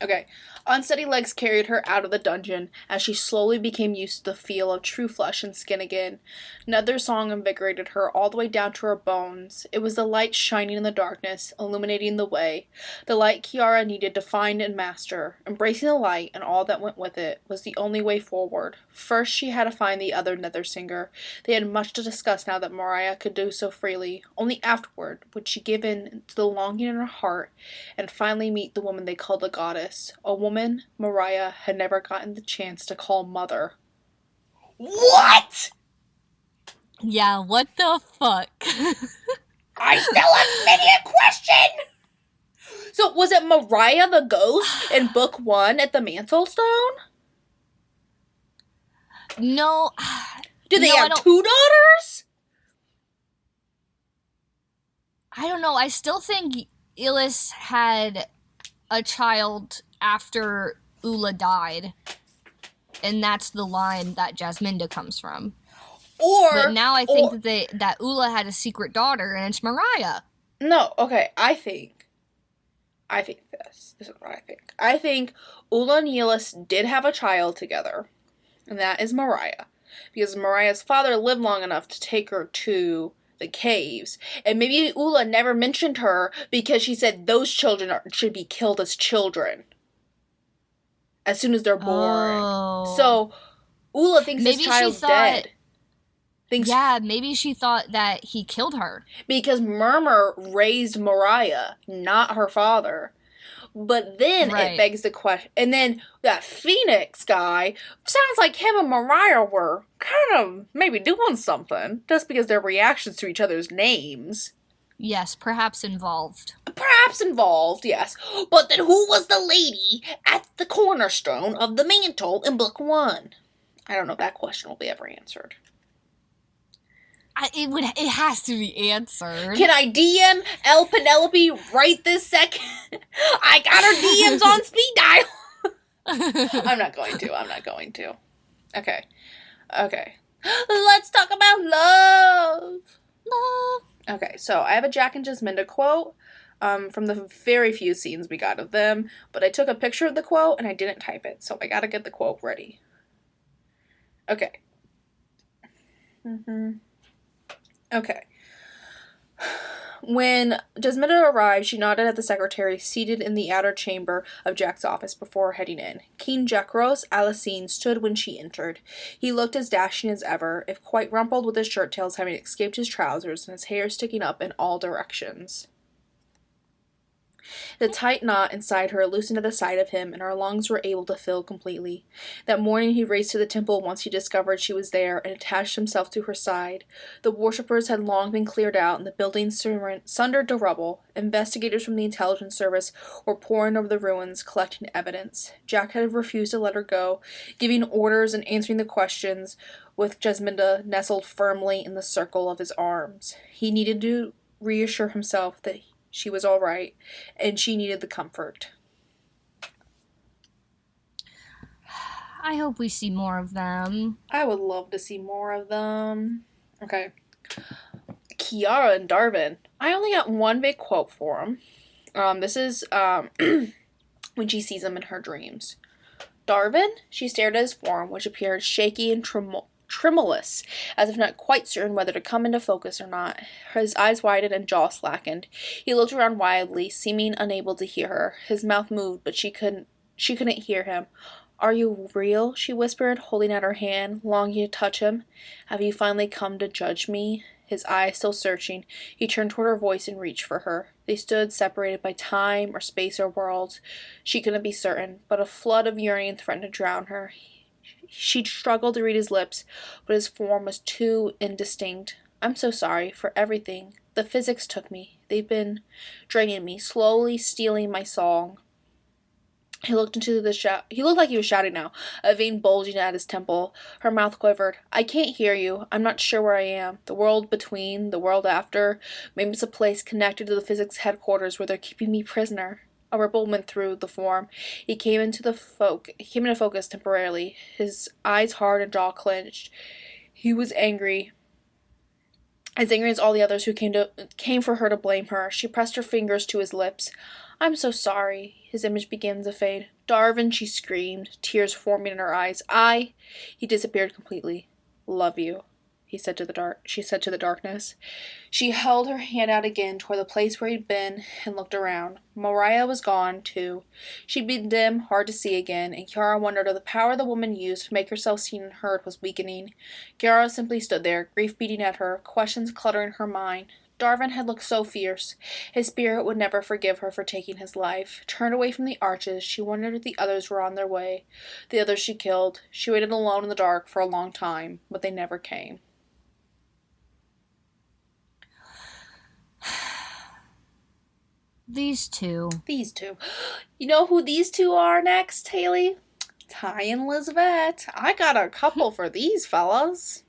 Okay. Unsteady legs carried her out of the dungeon as she slowly became used to the feel of true flesh and skin again. Another song invigorated her all the way down to her bones. It was the light shining in the darkness, illuminating the way. The light Kiara needed to find and master. Embracing the light and all that went with it was the only way forward. First, she had to find the other nether singer. They had much to discuss now that Mariah could do so freely. Only afterward would she give in to the longing in her heart and finally meet the woman they called the goddess. A woman Mariah had never gotten the chance to call mother. What? Yeah, what the fuck? I still have many a question! So, was it Mariah the ghost in book 1 at the Mantle Stone? No. Do they No, have 2 daughters? I don't know. I still think Illis had a child after Ula died. And that's the line that Jasminda comes from. But now I think that Ula had a secret daughter, and it's Mariah. No, okay, I think this. This is what I think. I think Ula and Illis did have a child together, and that is Mariah. Because Mariah's father lived long enough to take her to the caves. And maybe Ula never mentioned her because she said those children should be killed as children. As soon as they're born. Oh. So, Ula thinks his child's dead. Maybe she thought that he killed her. Because Murmur raised Mariah, not her father. But then it begs the question. And then that Phoenix guy, sounds like him and Mariah were kind of maybe doing something. Just because their reactions to each other's names. Yes, perhaps involved. Perhaps involved, yes. But then who was the lady at the cornerstone of the mantle in book 1? I don't know if that question will be ever answered. It has to be answered. Can I DM El Penelope right this second? I got her DMs on speed dial. I'm not going to. Okay. Let's talk about love. Okay, so I have a Jack and Jasminda quote from the very few scenes we got of them, but I took a picture of the quote and I didn't type it, so I gotta get the quote ready. Okay. Okay. When Jasminda arrived, she nodded at the secretary seated in the outer chamber of Jack's office before heading in. King Jackros Alicine stood when she entered. He looked as dashing as ever, if quite rumpled, with his shirt tails having escaped his trousers and his hair sticking up in all directions. The tight knot inside her loosened at the sight of him, and her lungs were able to fill completely. That morning he raced to the temple once he discovered she was there, and attached himself to her side. The worshippers had long been cleared out, and the buildings sundered to rubble. Investigators from the intelligence service were poring over the ruins, collecting evidence. Jack had refused to let her go, giving orders and answering the questions, with Jasminda nestled firmly in the circle of his arms. He needed to reassure himself that she was all right, and she needed the comfort. I hope we see more of them. I would love to see more of them. Okay. Kiara and Darvin. I only got one big quote for them. This is when she sees him in her dreams. Darvin, she stared at his form, which appeared shaky and tremulous, as if not quite certain whether to come into focus or not. His eyes widened and jaw slackened. He looked around wildly, seeming unable to hear her. His mouth moved, but she couldn't hear him. "Are you real?" she whispered, holding out her hand, longing to touch him. "Have you finally come to judge me?" His eyes still searching, he turned toward her voice and reached for her. They stood separated by time or space or worlds. She couldn't be certain, but a flood of yearning threatened to drown her. She struggled to read his lips, but his form was too indistinct. "I'm so sorry for everything. The physics took me. They've been draining me, slowly stealing my song." He looked He looked like he was shouting now, a vein bulging at his temple. Her mouth quivered. I can't hear you. I'm not sure where I am. The world between, the world after. Maybe it's a place connected to the physics headquarters where they're keeping me prisoner. A ripple went through the form. He came into focus temporarily, his eyes hard and jaw clenched. He was angry. As angry as all the others who came for her to blame her. She pressed her fingers to his lips. I'm so sorry. His image began to fade. Darvin, she screamed, tears forming in her eyes. He disappeared completely. Love you, she said to the darkness. She held her hand out again toward the place where he'd been and looked around. Mariah was gone, too. She'd been dim, hard to see again, and Kiara wondered if the power the woman used to make herself seen and heard was weakening. Kiara simply stood there, grief beating at her, questions cluttering her mind. Darvin had looked so fierce. His spirit would never forgive her for taking his life. Turned away from the arches, she wondered if the others were on their way. The others she killed. She waited alone in the dark for a long time, but they never came. These two. You know who these two are next, Haley? Ty and Lizbeth. I got a couple for these fellas.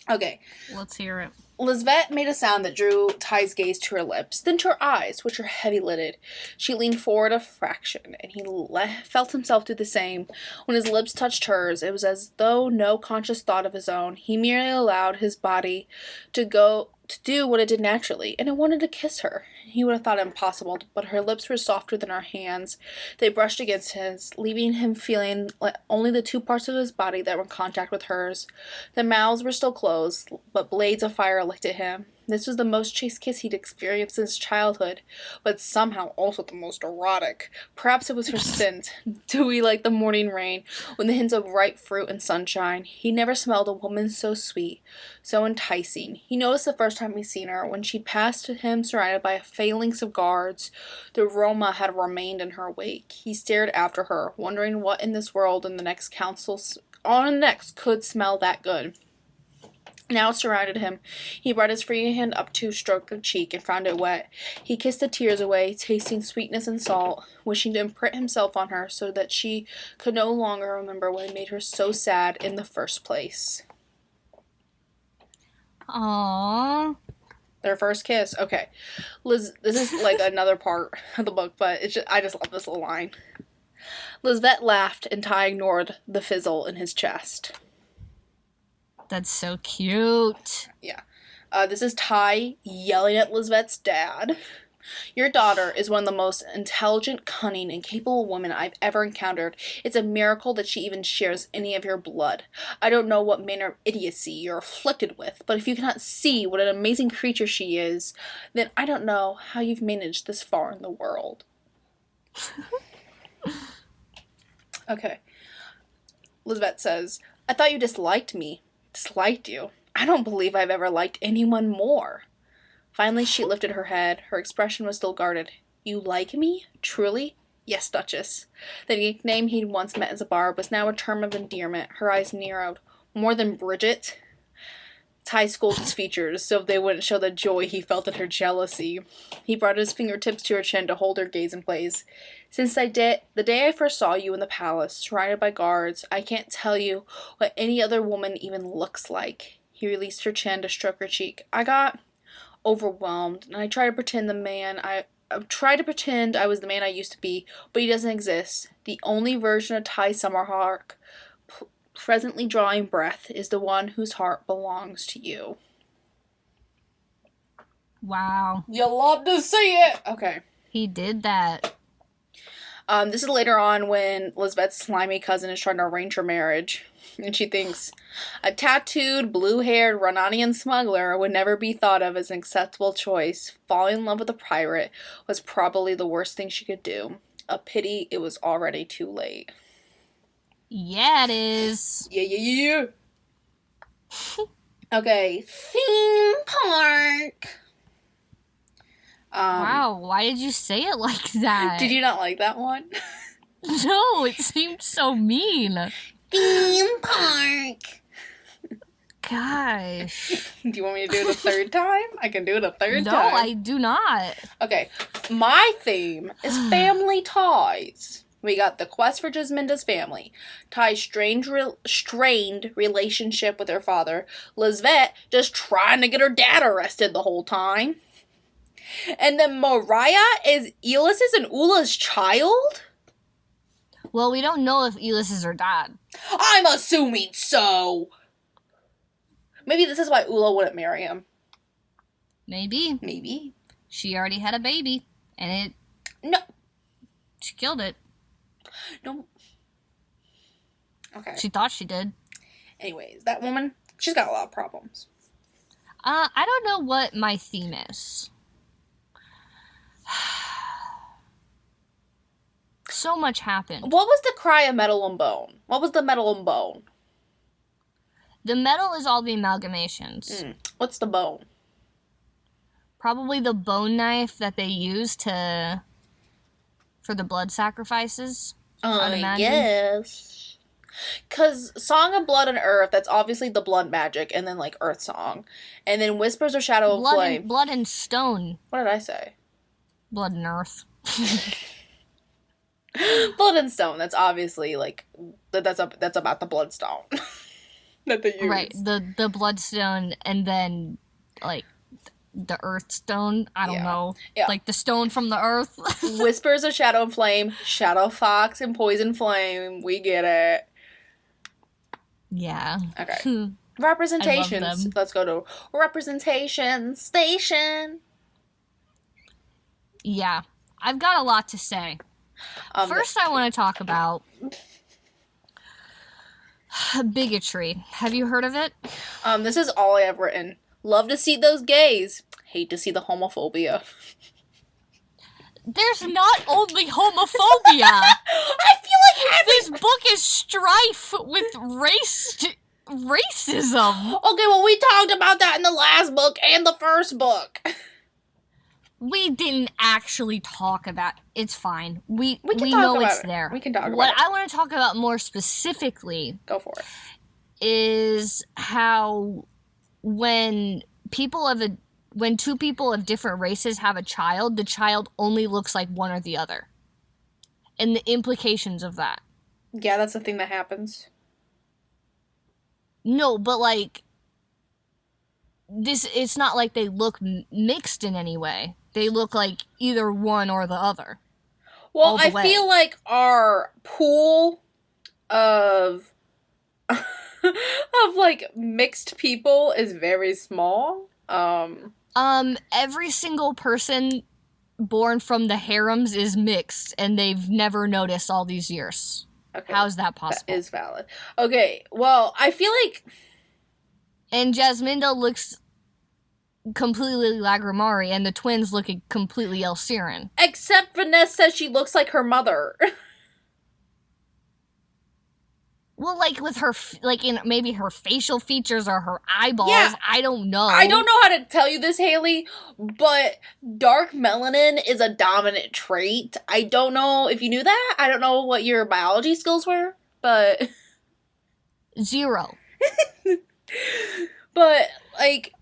Okay. Let's hear it. Lizbeth made a sound that drew Ty's gaze to her lips, then to her eyes, which were heavy-lidded. She leaned forward a fraction, and he felt himself do the same. When his lips touched hers, it was as though no conscious thought of his own. He merely allowed his body to do what it did naturally, and it wanted to kiss her. He would have thought it impossible, but her lips were softer than her hands. They brushed against his, leaving him feeling like only the two parts of his body that were in contact with hers. The mouths were still closed, but blades of fire licked at him. This was the most chaste kiss he'd experienced since childhood, but somehow also the most erotic. Perhaps it was her scent, dewy like the morning rain, with the hints of ripe fruit and sunshine. He never smelled a woman so sweet, so enticing. He noticed the first time he'd seen her, when she passed him surrounded by a phalanx of guards. The aroma had remained in her wake. He stared after her, wondering what in this world and the next could smell that good. Now it surrounded him. He brought his free hand up to stroke her cheek and found it wet. He kissed the tears away, tasting sweetness and salt, wishing to imprint himself on her so that she could no longer remember what had made her so sad in the first place. Aww. Their first kiss. Okay. Liz, this is like another part of the book, but I just love this little line. Lizbeth laughed and Ty ignored the fizzle in his chest. That's so cute. Yeah. This is Ty yelling at Lizbeth's dad. Your daughter is one of the most intelligent, cunning, and capable women I've ever encountered. It's a miracle that she even shares any of your blood. I don't know what manner of idiocy you're afflicted with, but if you cannot see what an amazing creature she is, then I don't know how you've managed this far in the world. Okay. Lizbeth says, I thought you disliked me. Disliked you? I don't believe I've ever liked anyone more. Finally, she lifted her head. Her expression was still guarded. You like me? Truly? Yes, Duchess. The nickname he'd once met as a bard was now a term of endearment. Her eyes narrowed. More than Bridget? Ty schooled his features so they wouldn't show the joy he felt at her jealousy. He brought his fingertips to her chin to hold her gaze in place. Since the day I first saw you in the palace, surrounded by guards, I can't tell you what any other woman even looks like. He released her chin to stroke her cheek. I got overwhelmed, and I tried to pretend I was the man I used to be, but he doesn't exist. The only version of Ty Summerhawk presently drawing breath is the one whose heart belongs to you. Wow. You'll love to see it! Okay. He did that. This is later on when Lizbeth's slimy cousin is trying to arrange her marriage. And she thinks, a tattooed, blue-haired Renanian smuggler would never be thought of as an acceptable choice. Falling in love with a pirate was probably the worst thing she could do. A pity it was already too late. Yeah, it is. Yeah. Okay, theme park. Wow, why did you say it like that? Did you not like that one? No, it seemed so mean. Theme park. Gosh. Do you want me to do it a third time? I can do it a third time. No, I do not. Okay, my theme is family ties. We got the quest for Jasminda's family, Ty's strained relationship with her father, Lisbeth just trying to get her dad arrested the whole time. And then Mariah is Elis's and Ula's child? Well, we don't know if Elis is her dad. I'm assuming so. Maybe this is why Ula wouldn't marry him. Maybe. Maybe. She already had a baby, and No. she killed it. No. Okay. She thought she did. Anyways, that woman, she's got a lot of problems. I don't know what my theme is. So much happened. What was the cry of metal and bone? What was the metal and bone? The metal is all the amalgamations. What's the bone? Probably the bone knife that they use for the blood sacrifices. I guess. Because Song of Blood and Earth, that's obviously the blood magic, and then, like, Earth Song. And then Whispers of Shadow and Flame. Blood and Stone. What did I say? Blood and Earth. Blood and Stone, that's obviously, like, that's about the Bloodstone. That they use. Right, the Bloodstone, and then, like, the Earth Stone. I don't know. Yeah. Like, the stone from the Earth. Whispers of Shadow and Flame, Shadow Fox and Poison Flame. We get it. Yeah. Okay. Representations. I love them. Let's go to representation station. Yeah. I've got a lot to say. First, I want to talk about bigotry. Have you heard of it? This is all I have written. Love to see those gays. Hate to see the homophobia. There's not only homophobia. I feel like this book is strife with racism. Okay, well, we talked about that in the last book and the first book. We didn't actually talk about it's fine. We can know talk it's about it. there. We can talk about what it. I want to talk about more specifically Go for it. is how when two people of different races have a child, the child only looks like one or the other. And the implications of that. Yeah, that's the thing that happens. No, but like it's not like they look mixed in any way. They look like either one or the other. Well, I feel like our pool of like mixed people is very small. Every single person born from the harems is mixed, and they've never noticed all these years. Okay. How is that possible? That is valid. Okay, well, I feel like... And Jasminda looks completely Lagrimari, and the twins look completely Elsiren. Except Vanessa says she looks like her mother. Well, like, with her, like, in maybe her facial features or her eyeballs, Yeah. I don't know. I don't know how to tell you this, Haley, but dark melanin is a dominant trait. I don't know if you knew that. I don't know what your biology skills were, but... 0. But, like...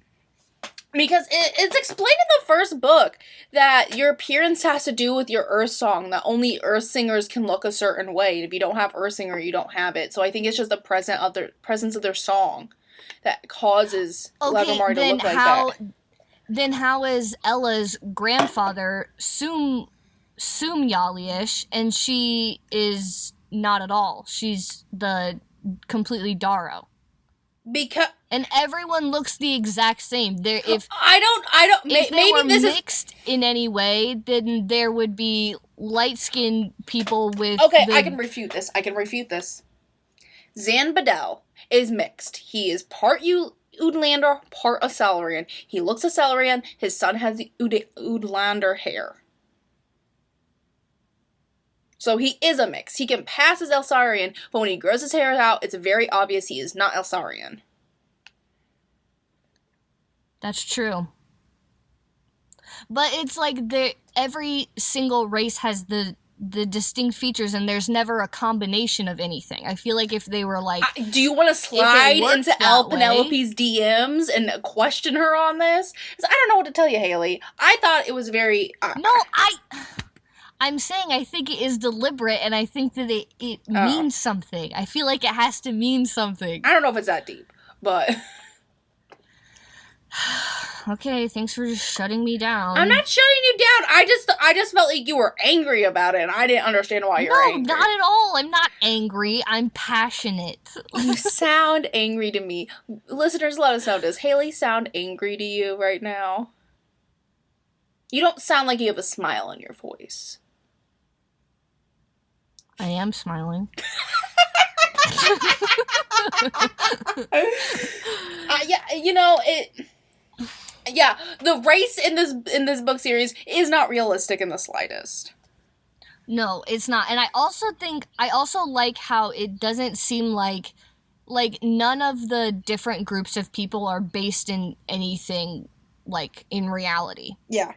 Because it's explained in the first book that your appearance has to do with your Earth song, that only Earth singers can look a certain way. If you don't have Earth singer, you don't have it. So I think it's just the presence of their song that causes Lagrimari to look like that. Then how is Ella's grandfather Sumyali-ish, and she is not at all. She's the completely Darrow. And everyone looks the exact same. If they were mixed in any way, then there would be light-skinned people with... Okay, I can refute this. Zan Badel is mixed. He is part Udlander, part Acelarian. He looks Acelarian. His son has the Udlander hair. So he is a mix. He can pass as Elsarian, but when he grows his hair out, it's very obvious he is not Elsarian. That's true. But it's like every single race has the distinct features, and there's never a combination of anything. I feel like if they were like... do you want to slide into Elle Penelope's DMs and question her on this? Because I don't know what to tell you, Haley. I thought it was very... I'm saying I think it is deliberate, and I think that it means something. I feel like it has to mean something. I don't know if it's that deep, but... Okay, thanks for just shutting me down. I'm not shutting you down. I just felt like you were angry about it, and I didn't understand why you're angry. No, not at all. I'm not angry. I'm passionate. You sound angry to me. Listeners, let us know. Does Haley sound angry to you right now? You don't sound like you have a smile on your voice. I am smiling. Yeah, you know, yeah, the race in this book series is not realistic in the slightest. No, it's not. And I also like how it doesn't seem like none of the different groups of people are based in anything, like, in reality. Yeah.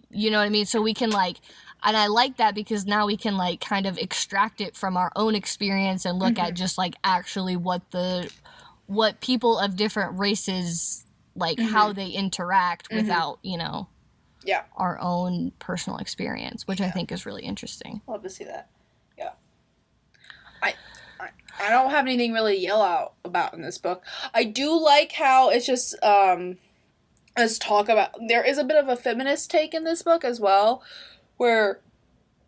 You know what I mean? So we can, like, and I like that because now we can, like, kind of extract it from our own experience and look at just, like, actually what people of different races, like, how they interact without, you know, our own personal experience, which I think is really interesting. Love to see that. Yeah. I don't have anything really to yell out about in this book. I do like how it's just, let's talk about, there is a bit of a feminist take in this book as well, where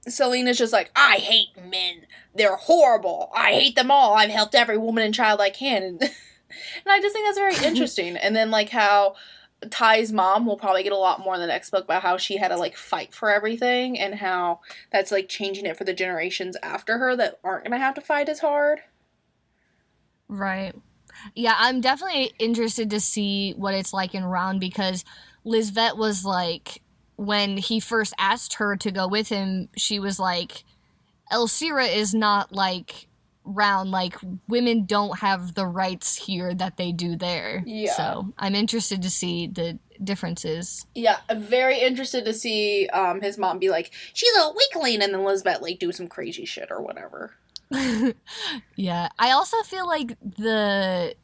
Selena's just like, I hate men. They're horrible. I hate them all. I've helped every woman and child I can. And I just think that's very interesting. And then, like, how Ty's mom will probably get a lot more in the next book about how she had to, like, fight for everything and how that's, like, changing it for the generations after her that aren't going to have to fight as hard. Right. Yeah, I'm definitely interested to see what it's like in Round because Lisbeth was like, when he first asked her to go with him, she was like, Elsira is not like Round, like, women don't have the rights here that they do there. Yeah. So I'm interested to see the differences. Yeah, I'm very interested to see his mom be like, she's a weakling, and then Lisbeth, like, do some crazy shit or whatever. Yeah. I also feel like the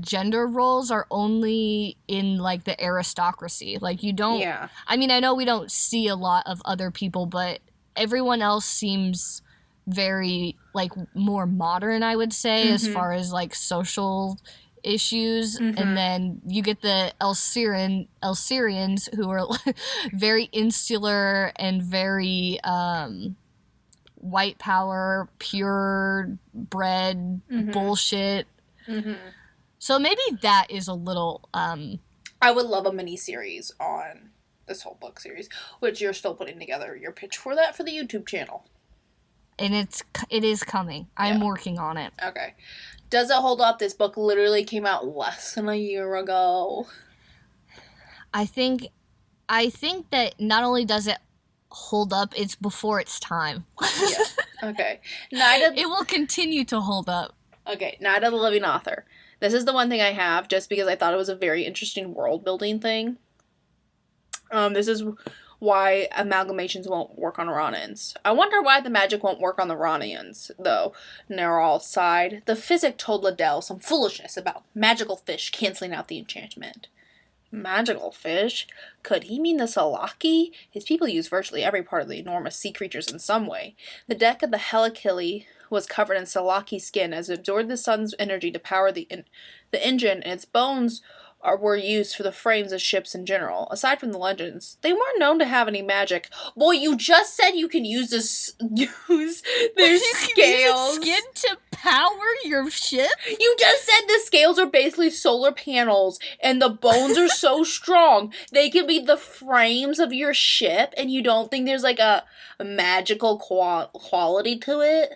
gender roles are only in, like, the aristocracy. Like, you don't... Yeah. I mean, I know we don't see a lot of other people, but everyone else seems very, like, more modern, I would say, as far as, like, social issues. And then you get the Elsirians, who are very insular and very white power, pure bred bullshit. So maybe that is a little... I would love a mini-series on this whole book series, which you're still putting together your pitch for that for the YouTube channel. And it is coming. I'm working on it. Okay. Does it hold up? This book literally came out less than a year ago. I think that not only does it hold up, it's before its time. Yeah. Okay. It will continue to hold up. Okay. Night of the Living Author. This is the one thing I have just because I thought it was a very interesting world building thing. This is why amalgamations won't work on Ronians. I wonder why the magic won't work on the Ronians, though. Nergal sighed. The physic told Liddell some foolishness about magical fish canceling out the enchantment. Magical fish? Could he mean the Salaki? His people use virtually every part of the enormous sea creatures in some way. The deck of the Helikili was covered in Salaki skin as it absorbed the sun's energy to power the engine, and its bones were used for the frames of ships in general. Aside from the legends, they weren't known to have any magic. Boy, you just said you can use their scales. Skin to power your ship? You just said the scales are basically solar panels, and the bones are so strong they can be the frames of your ship, and you don't think there's like a magical quality to it?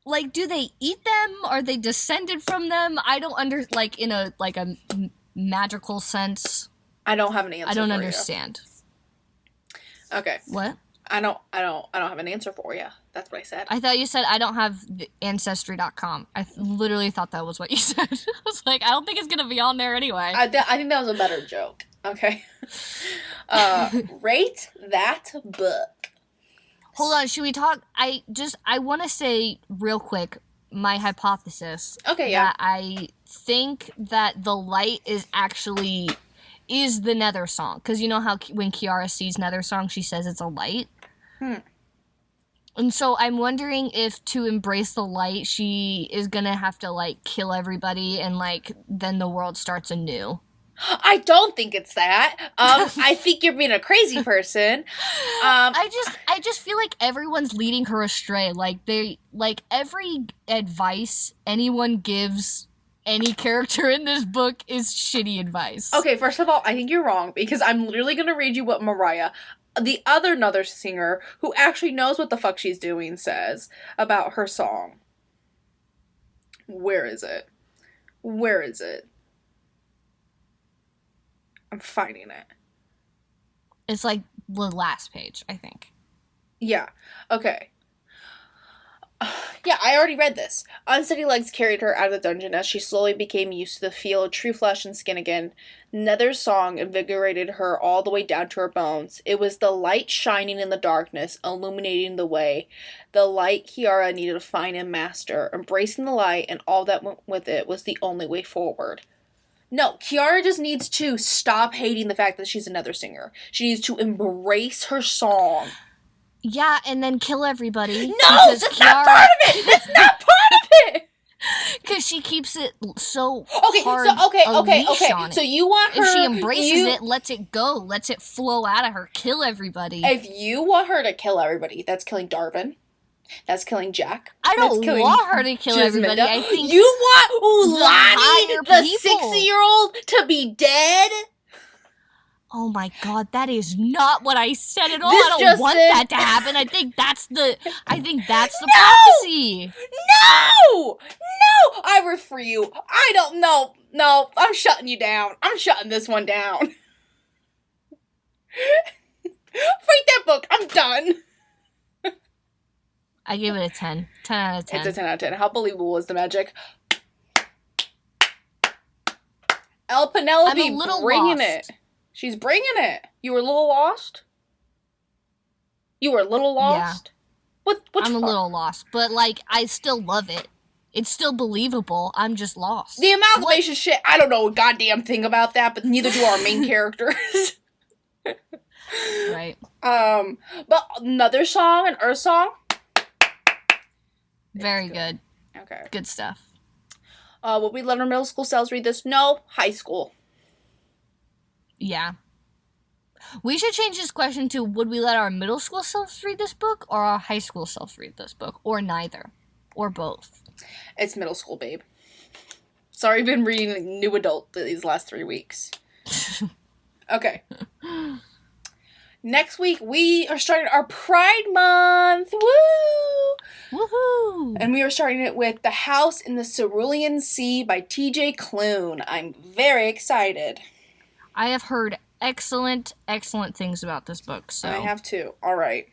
Like, do they eat them? Are they descended from them? I don't in a magical sense. I don't have an answer. I don't understand. You. Okay. What? I don't have an answer for you. That's what I said. I thought you said I don't have Ancestry.com. I literally thought that was what you said. I was like, I don't think it's gonna be on there anyway. I think that was a better joke. Okay. Rate that book. Hold on, should we talk? I want to say real quick my hypothesis. Okay, yeah. That I think that the light is the Nether Song. Because you know how when Kiara sees Nether Song, she says it's a light? And so I'm wondering if to embrace the light, she is gonna have to, like, kill everybody and, like, then the world starts anew. I don't think it's that. I think you're being a crazy person. I just feel like everyone's leading her astray. Like, every advice anyone gives any character in this book is shitty advice. Okay, first of all, I think you're wrong, because I'm literally gonna read you what Mariah, the another singer who actually knows what the fuck she's doing, says about her song. Where is it? Where is it? I'm finding it. It's like the last page, I think. Yeah. Okay. Yeah, I already read this. Unsteady legs carried her out of the dungeon as she slowly became used to the feel of true flesh and skin again. Nether's song invigorated her all the way down to her bones. It was the light shining in the darkness, illuminating the way. The light Kiara needed to find and master. Embracing the light and all that went with it was the only way forward. No, Kiara just needs to stop hating the fact that she's another singer. She needs to embrace her song. Yeah, and then kill everybody. No, that's not part of it! That's not part of it! Because she keeps it so Okay, hard okay. on it. So you want her... If she embraces it, lets it go, lets it flow out of her, kill everybody. If you want her to kill everybody, that's killing Darvin. That's killing Jack. I don't want her to kill everybody. I think you want Ulani, the people. 60-year-old, to be dead? Oh my god, that is not what I said at all. This I don't just want said- that to happen. I think that's the No! prophecy. No! No! I work for you. I don't know. No, I'm shutting you down. I'm shutting this one down. Read that book. I'm done. I give it a 10. 10 out of 10. It's a 10 out of 10. How believable is the magic? El Penelope I'm a little bringing lost. it. She's bringing it. You were a little lost? You were a little lost? Yeah. I'm a little lost, but, like, I still love it. It's still believable. I'm just lost. The amalgamation shit, I don't know a goddamn thing about that, but neither do our main characters. Right. But another song, an Earth song. Very good. Okay. Good stuff. Would we let our middle school selves read this? No. High school. Yeah. We should change this question to, would we let our middle school selves read this book, or our high school selves read this book? Or neither. Or both. It's middle school, babe. Sorry, I've been reading New Adult these last 3 weeks. Okay. Next week, we are starting our Pride Month. Woo! Woohoo! And we are starting it with The House in the Cerulean Sea by T.J. Klune. I'm very excited. I have heard excellent things about this book, so... I have too. All right.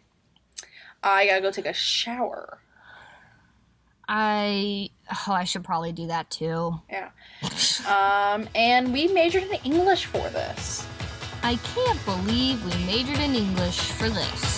I gotta go take a shower. I should probably do that too. Yeah. And we majored in English for this. I can't believe we majored in English for this.